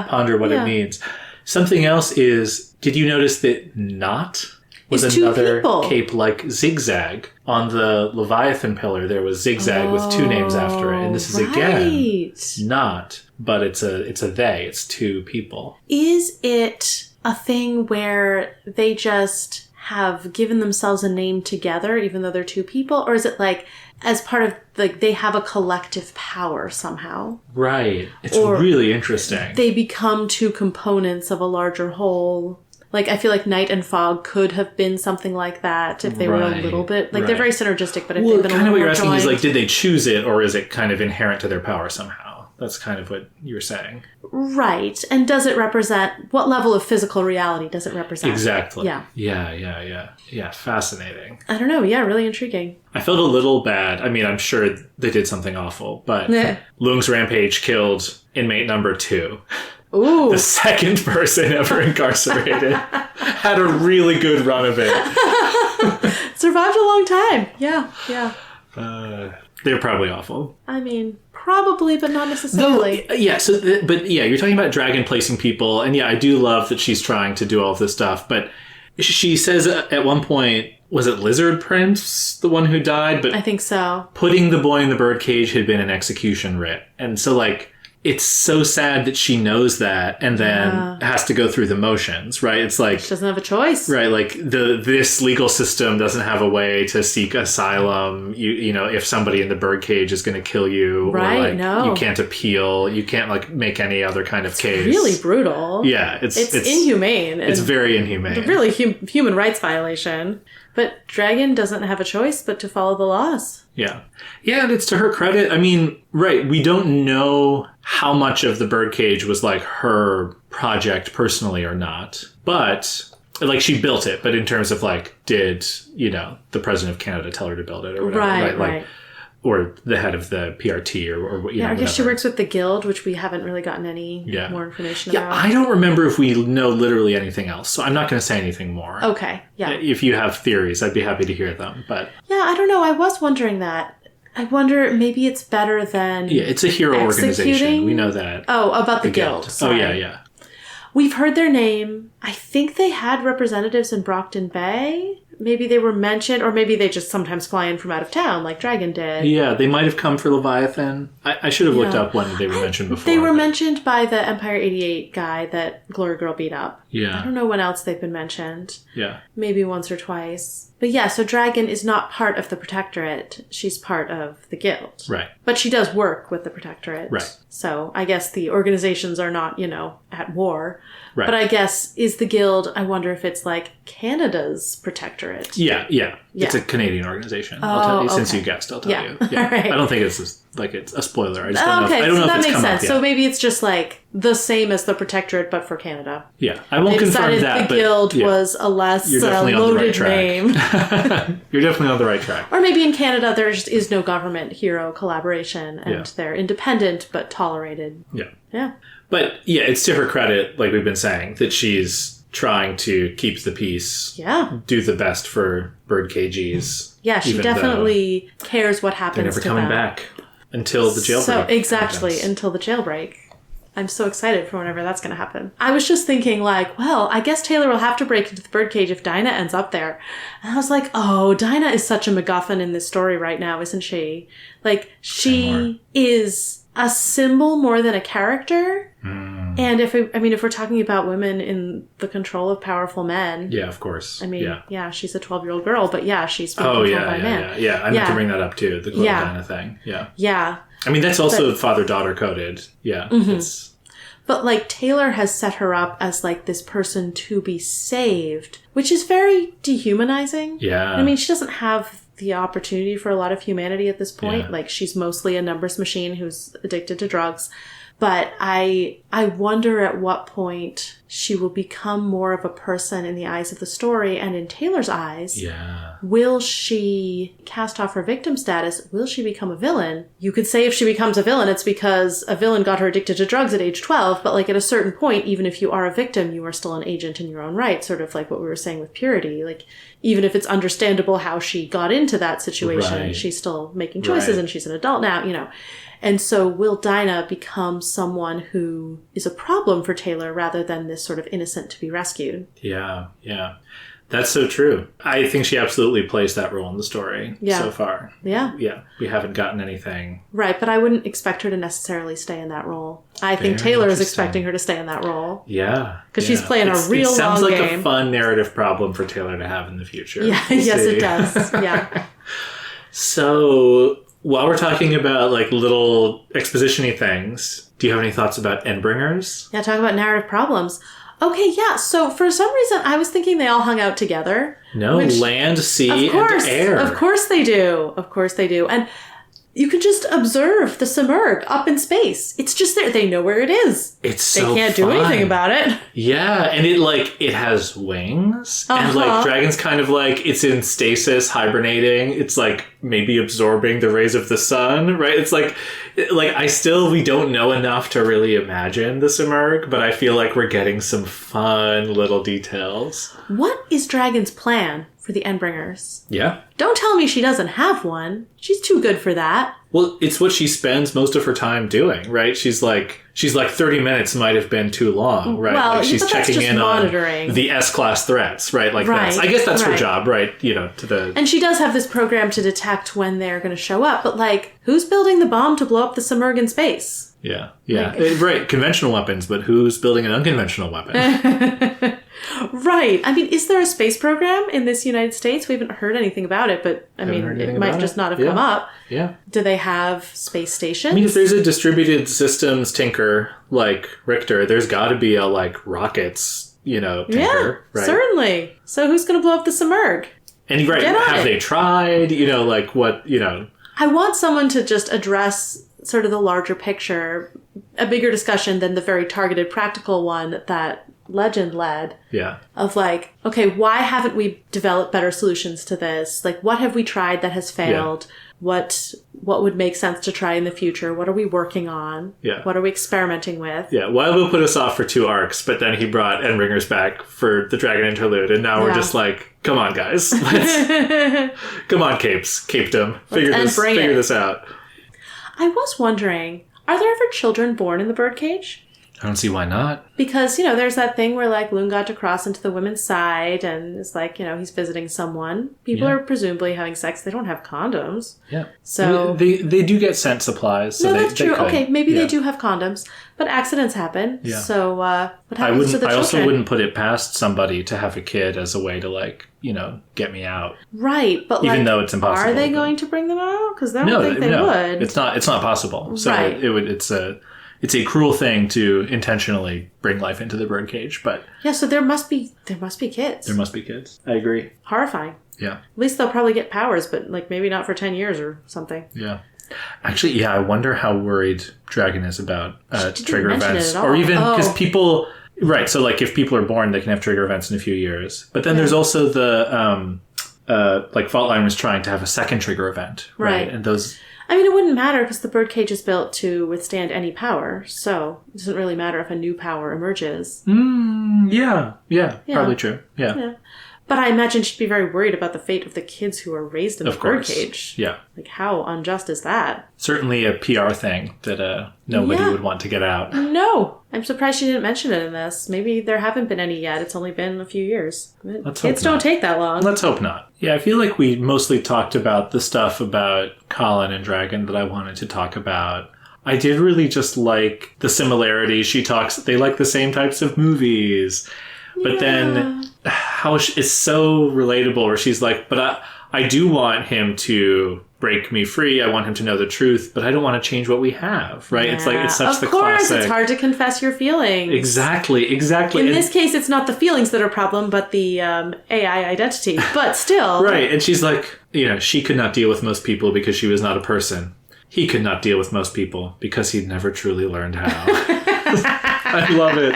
ponder what it means. Something else is, did you notice that Not was It's two another people. cape like Zigzag. On the Leviathan pillar, there was Zigzag with two names after it. And this is again not, but it's a they. It's two people. Is it a thing where they just have given themselves a name together, even though they're two people? Or is it like, as part of, like, they have a collective power somehow? Right. It's Or really interesting. They become two components of a larger whole. Like, I feel like Night and Fog could have been something like that if they were a little bit... Like, they're very synergistic, but if they've been a little more kind of what you're asking joined, is, like, did they choose it, or is it kind of inherent to their power somehow? That's kind of what you're saying. Right. And does it represent... What level of physical reality does it represent? Exactly. Yeah. Yeah, fascinating. I don't know. Yeah, really intriguing. I felt a little bad. I mean, I'm sure they did something awful, but Lung's rampage killed inmate number 2. Ooh. The second person ever incarcerated. Had a really good run of it. Survived a long time. Yeah. They're probably awful. I mean, probably, but not necessarily. Yeah, but you're talking about Dragon placing people, and yeah, I do love that she's trying to do all of this stuff, but she says at one point, was it Lizard Prince, the one who died? But I think so. Putting the boy in the birdcage had been an execution writ. And so, like, it's so sad that she knows that and then has to go through the motions, right? It's like... She doesn't have a choice. Right, like, this legal system doesn't have a way to seek asylum. You know, if somebody in the birdcage is going to kill you. Right, or, like, no. you can't appeal. You can't, like, make any other kind of case. Really brutal. Yeah, it's inhumane. It's very inhumane. A really human rights violation. But Dragon doesn't have a choice but to follow the laws. Yeah. Yeah, and it's to her credit. I mean, right, we don't know how much of the birdcage was, like, her project personally or not. But, like, she built it. But in terms of, like, did, you know, the president of Canada tell her to build it or whatever? Right. Like, or the head of the PRT or you know, I guess she whatever. works with the Guild, which we haven't really gotten any more information about. Yeah, I don't remember if we know literally anything else, so I'm not going to say anything more. Okay, yeah. If you have theories, I'd be happy to hear them, but... Yeah, I don't know. I was wondering that. I wonder, maybe it's better than... Yeah, it's a hero organization. We know that. Oh, about the Guild. Sorry. Oh, yeah. We've heard their name. I think they had representatives in Brockton Bay. Maybe they were mentioned, or maybe they just sometimes fly in from out of town, like Dragon did. Yeah, they might have come for Leviathan. I should have looked up when they were mentioned before. They were mentioned by the Empire 88 guy that Glory Girl beat up. Yeah. I don't know when else they've been mentioned. Yeah. Maybe once or twice. But yeah, so Dragon is not part of the Protectorate. She's part of the Guild. Right. But she does work with the Protectorate. Right. So I guess the organizations are not, you know, at war. Right. But I guess, is the Guild, I wonder if it's like Canada's Protectorate. Yeah. It's a Canadian organization. I'll tell you, since you guessed, I'll tell you. Yeah. Right. I don't think it's a spoiler. I just don't know. I don't know that if it's makes come sense. up yet. So maybe it's just like the same as the Protectorate, but for Canada. Yeah, I won't They confirm decided that. the Guild was a less loaded name. You're definitely on the right track. Or maybe in Canada there just is no government hero collaboration, and they're independent but tolerated. Yeah. But yeah, it's to her credit, like we've been saying, that she's trying to keep the peace. Yeah. Do the best for bird cages. Yeah, she definitely cares what happens to them. They're never coming back until the jailbreak. So exactly, until the jailbreak. I'm so excited for whenever that's going to happen. I was just thinking, like, well, I guess Taylor will have to break into the birdcage if Dinah ends up there. And I was like, oh, Dinah is such a MacGuffin in this story right now, isn't she? Like, she is a symbol more than a character. And if we're talking about women in the control of powerful men. Yeah, of course. I mean, she's a 12-year-old girl, but she's being controlled by men. Yeah. I meant to bring that up too, the Coil Dinah thing. Yeah. Yeah. I mean, that's also father-daughter coded. Yeah. But, like, Taylor has set her up as, like, this person to be saved, which is very dehumanizing. Yeah. I mean, she doesn't have the opportunity for a lot of humanity at this point. Yeah. Like, she's mostly a numbers machine who's addicted to drugs. But I wonder at what point she will become more of a person in the eyes of the story, and in Taylor's eyes. Yeah. Will she cast off her victim status? Will she become a villain? You could say if she becomes a villain, it's because a villain got her addicted to drugs at age 12, but like at a certain point, even if you are a victim, you are still an agent in your own right, sort of like what we were saying with Purity. Like, even if it's understandable how she got into that situation, she's still making choices and she's an adult now, you know. And so will Dinah become someone who is a problem for Taylor rather than this sort of innocent to be rescued? Yeah. That's so true. I think she absolutely plays that role in the story so far. Yeah. Yeah. We haven't gotten anything. Right, but I wouldn't expect her to necessarily stay in that role. I think Taylor is expecting her to stay in that role. Yeah. Because she's playing a real long game. It sounds like a fun narrative problem for Taylor to have in the future. Yeah, yes, it does. Yeah. So, while we're talking about like little exposition-y things, do you have any thoughts about Endbringers? Yeah, talk about narrative problems. Okay, yeah. So for some reason, I was thinking they all hung out together. No, land, sea, and air. Of course they do. Of course they do. And you can just observe the Simurgh up in space. It's just there. They know where it is. It's so They can't do anything about it. Yeah, and it has wings. And like Dragon's kind of like, it's in stasis, hibernating. It's like maybe absorbing the rays of the sun, right? It's like we don't know enough to really imagine the Simurgh, but I feel like we're getting some fun little details. What is Dragon's plan for the Endbringers? Yeah. Don't tell me she doesn't have one. She's too good for that. Well, it's what she spends most of her time doing, right? She's like 30 minutes might have been too long, right? Well, like she's checking in monitoring on the S-class threats, right? Like that's, I guess that's her job, right? You know, And she does have this program to detect when they're going to show up, but like, who's building the bomb to blow up the Simurgh in space? Yeah. Yeah. Right. Conventional weapons, but who's building an unconventional weapon? Right. I mean, is there a space program in this United States? We haven't heard anything about it, but I mean, it might just not have come up. Yeah. Do they have space stations? I mean, if there's a distributed systems tinker like Richter, there's got to be a like rockets, tinker. Yeah, certainly. So who's going to blow up the Simurgh? And have they tried? I want someone to just address sort of the larger picture, a bigger discussion than the very targeted practical one that Legend led. Yeah. Of like, okay, why haven't we developed better solutions to this? Like, what have we tried that has failed? Yeah. What would make sense to try in the future? What are we working on? Yeah. What are we experimenting with? Yeah. Wild put us off for 2 arcs, but then he brought Endbringers back for the Dragon Interlude, and now we're just like, come on, guys. Come on, Capedom. Figure this out. I was wondering, are there ever children born in the birdcage? I don't see why not. Because, there's that thing where, like, Loon got to cross into the women's side and it's like, he's visiting someone. People are presumably having sex. They don't have condoms. Yeah. So... They do get scent supplies. So that's true. They okay, maybe they do have condoms. But accidents happen. Yeah. So, what happens to the children? I also wouldn't put it past somebody to have a kid as a way to, like, get me out. Right. But, even though it's impossible. Are they going to bring them out? Because I don't think they would. It's not possible. So it's a cruel thing to intentionally bring life into the birdcage, but... Yeah, so there must be kids. There must be kids. I agree. Horrifying. Yeah. At least they'll probably get powers, but like maybe not for 10 years or something. Yeah. Actually, I wonder how worried Dragon is about trigger events. Or even, because people... Right, so like if people are born, they can have trigger events in a few years. But then there's also the... Faultline was trying to have a second trigger event. Right. And those... I mean, it wouldn't matter because the birdcage is built to withstand any power, so it doesn't really matter if a new power emerges. Yeah, probably true. Yeah. But I imagine she'd be very worried about the fate of the kids who are raised in the birdcage. Yeah. Like, how unjust is that? Certainly a PR thing that nobody would want to get out. No. I'm surprised she didn't mention it in this. Maybe there haven't been any yet. It's only been a few years. Kids don't take that long. Let's hope not. Yeah, I feel like we mostly talked about the stuff about Colin and Dragon that I wanted to talk about. I did really just like the similarities. They like the same types of movies. But then how it's so relatable where she's like, but I do want him to break me free. I want him to know the truth, but I don't want to change what we have, right? Yeah. It's such the classic. Of course, it's hard to confess your feelings. Exactly. In this case, it's not the feelings that are a problem, but the AI identity. But still. Right. And she's like, she could not deal with most people because she was not a person. He could not deal with most people because he'd never truly learned how. I love it.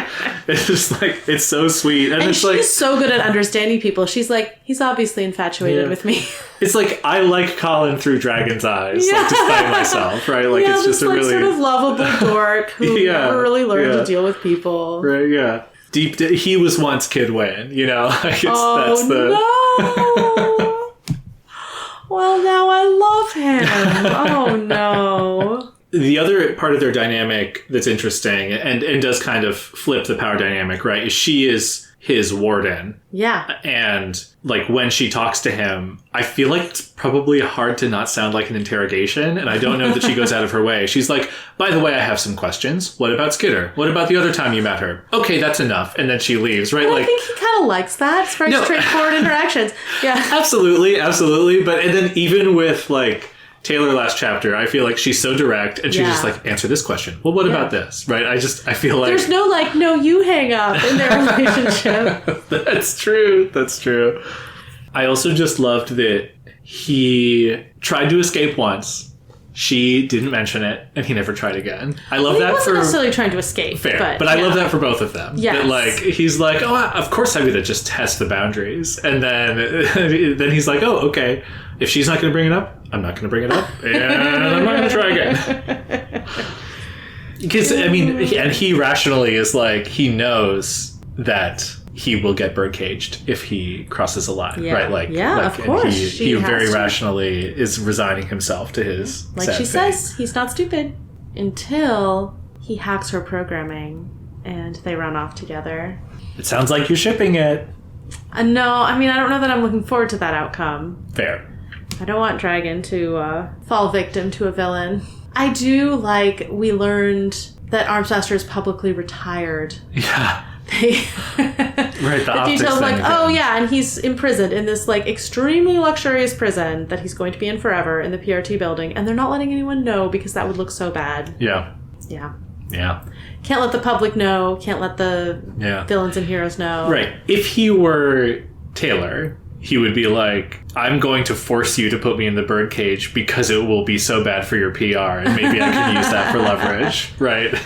It's just like, it's so sweet. And it's she's like, so good at understanding people. She's like, he's obviously infatuated with me. It's like, I like Colin through Dragon's eyes, despite myself, right? Like, it's just a really... sort of lovable dork who never really learned to deal with people. Right, yeah. He was once Kid Wayne, Like, that's the... no! Well, now I love him. Oh, no. The other part of their dynamic that's interesting and does kind of flip the power dynamic, right, is she is his warden. Yeah. And like when she talks to him, I feel like it's probably hard to not sound like an interrogation. And I don't know that she goes out of her way. She's like, by the way, I have some questions. What about Skitter? What about the other time you met her? Okay, that's enough. And then she leaves, right? I think he kind of likes that. It's very straightforward interactions. Yeah. Absolutely. Absolutely. But and then even with like Taylor last chapter, I feel like she's so direct and she's just like, answer this question. Well, what about this? Right? I feel like there's no like, no, you hang up in their relationship. That's true. That's true. I also just loved that he tried to escape once. She didn't mention it, and he never tried again. I love that. He wasn't necessarily trying to escape. Fair, but I love that for both of them. Yes. That, like, he's like, oh, of course I'm going to just test the boundaries. And then he's like, oh, okay. If she's not going to bring it up, I'm not going to bring it up. And I'm not going to try again. Because, I mean, and he rationally is like, he knows that he will get birdcaged if he crosses a line, right? Like, of course. He very rationally is resigning himself to his like she says, he's not stupid until he hacks her programming and they run off together. It sounds like you're shipping it. No, I mean, I don't know that I'm looking forward to that outcome. Fair. I don't want Dragon to fall victim to a villain. I do like we learned that Armsmaster is publicly retired. Yeah. Right, the details like, oh yeah, and he's imprisoned in this like extremely luxurious prison that he's going to be in forever in the PRT building, and they're not letting anyone know because that would look so bad. Yeah. Can't let the public know. Can't let the villains and heroes know. Right. If he were Taylor, he would be like, I'm going to force you to put me in the birdcage because it will be so bad for your PR, and maybe I can use that for leverage. Right.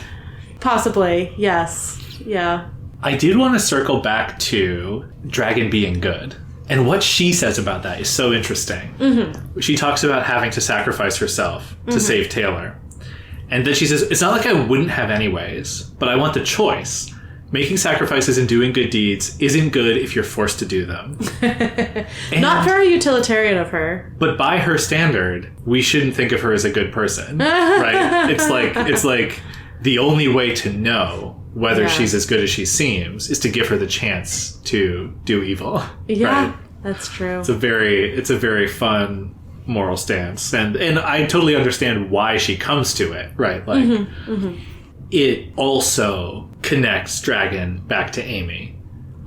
Possibly. Yes. Yeah. I did want to circle back to Dragon being good. And what she says about that is so interesting. Mm-hmm. She talks about having to sacrifice herself to save Taylor. And then she says, it's not like I wouldn't have anyways, but I want the choice. Making sacrifices and doing good deeds isn't good if you're forced to do them. Not very utilitarian of her. But by her standard, we shouldn't think of her as a good person. Right? It's like the only way to know whether she's as good as she seems is to give her the chance to do evil. Yeah, right? That's true. It's a very fun moral stance, and I totally understand why she comes to it. Right, like it also connects Dragon back to Amy.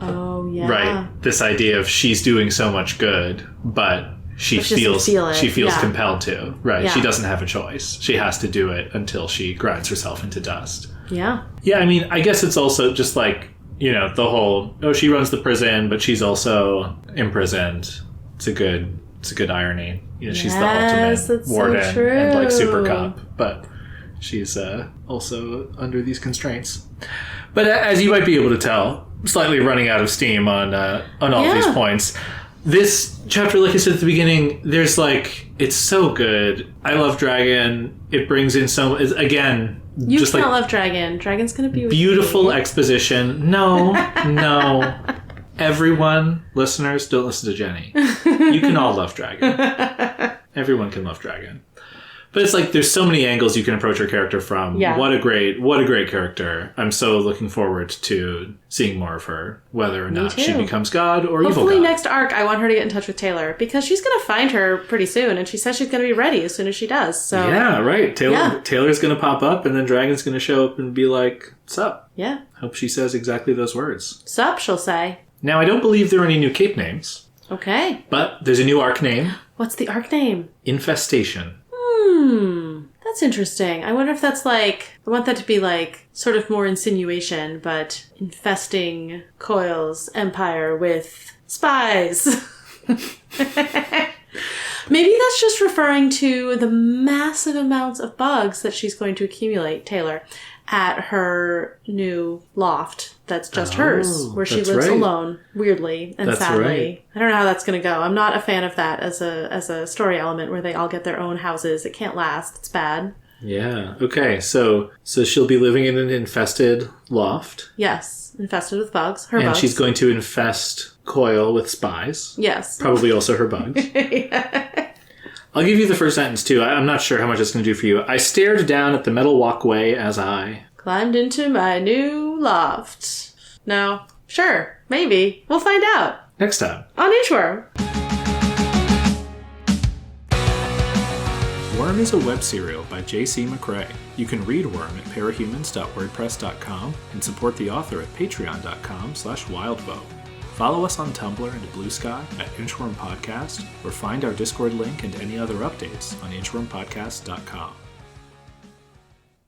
Oh yeah. Right, this idea of she's doing so much good, but she feels compelled to. Right, she doesn't have a choice. She has to do it until she grinds herself into dust. Yeah. Yeah, I mean, I guess it's also just like, you know, the whole, she runs the prison, but she's also imprisoned. It's a good irony. You know, she's the ultimate warden and like super cop, but she's also under these constraints. But as you might be able to tell, slightly running out of steam on all of these points. This chapter, like I said at the beginning, there's like, it's so good. I love Dragon. It brings in so, again, you just can't love Dragon. Dragon's going to be with beautiful you. Exposition. No. Everyone, listeners, don't listen to Jenny. You can all love Dragon. Everyone can love Dragon. But it's like there's so many angles you can approach her character from. Yeah. What a great character. I'm so looking forward to seeing more of her, whether or not she becomes God or evil God. Hopefully next arc I want her to get in touch with Taylor because she's going to find her pretty soon, and she says she's going to be ready as soon as she does. So yeah, right. Taylor's going to pop up, and then Dragon's going to show up and be like, "Sup?" Yeah. Hope she says exactly those words. Sup, she'll say. Now, I don't believe there are any new cape names. Okay. But there's a new arc name. What's the arc name? Infestation. That's interesting. I wonder if that's like, I want that to be like sort of more insinuation, but infesting Coil's empire with spies. Maybe that's just referring to the massive amounts of bugs that she's going to accumulate, Taylor, at her new loft that's just hers, where she lives alone, weirdly and sadly. Right. I don't know how that's going to go. I'm not a fan of that as a story element where they all get their own houses. It can't last. It's bad. Yeah. Okay. So she'll be living in an infested loft. Yes. Infested with bugs. And she's going to infest Coil with spies. Yes. Probably also her bugs. Yeah. I'll give you the first sentence, too. I'm not sure how much it's going to do for you. I stared down at the metal walkway as I... climbed into my new loft. No. Sure. Maybe. We'll find out. Next time. On Inchworm. Worm is a web serial by J.C. McCrae. You can read Worm at parahumans.wordpress.com and support the author at patreon.com/wildvote. Follow us on Tumblr and Blue Sky at Inchworm Podcast, or find our Discord link and any other updates on inchwormpodcast.com.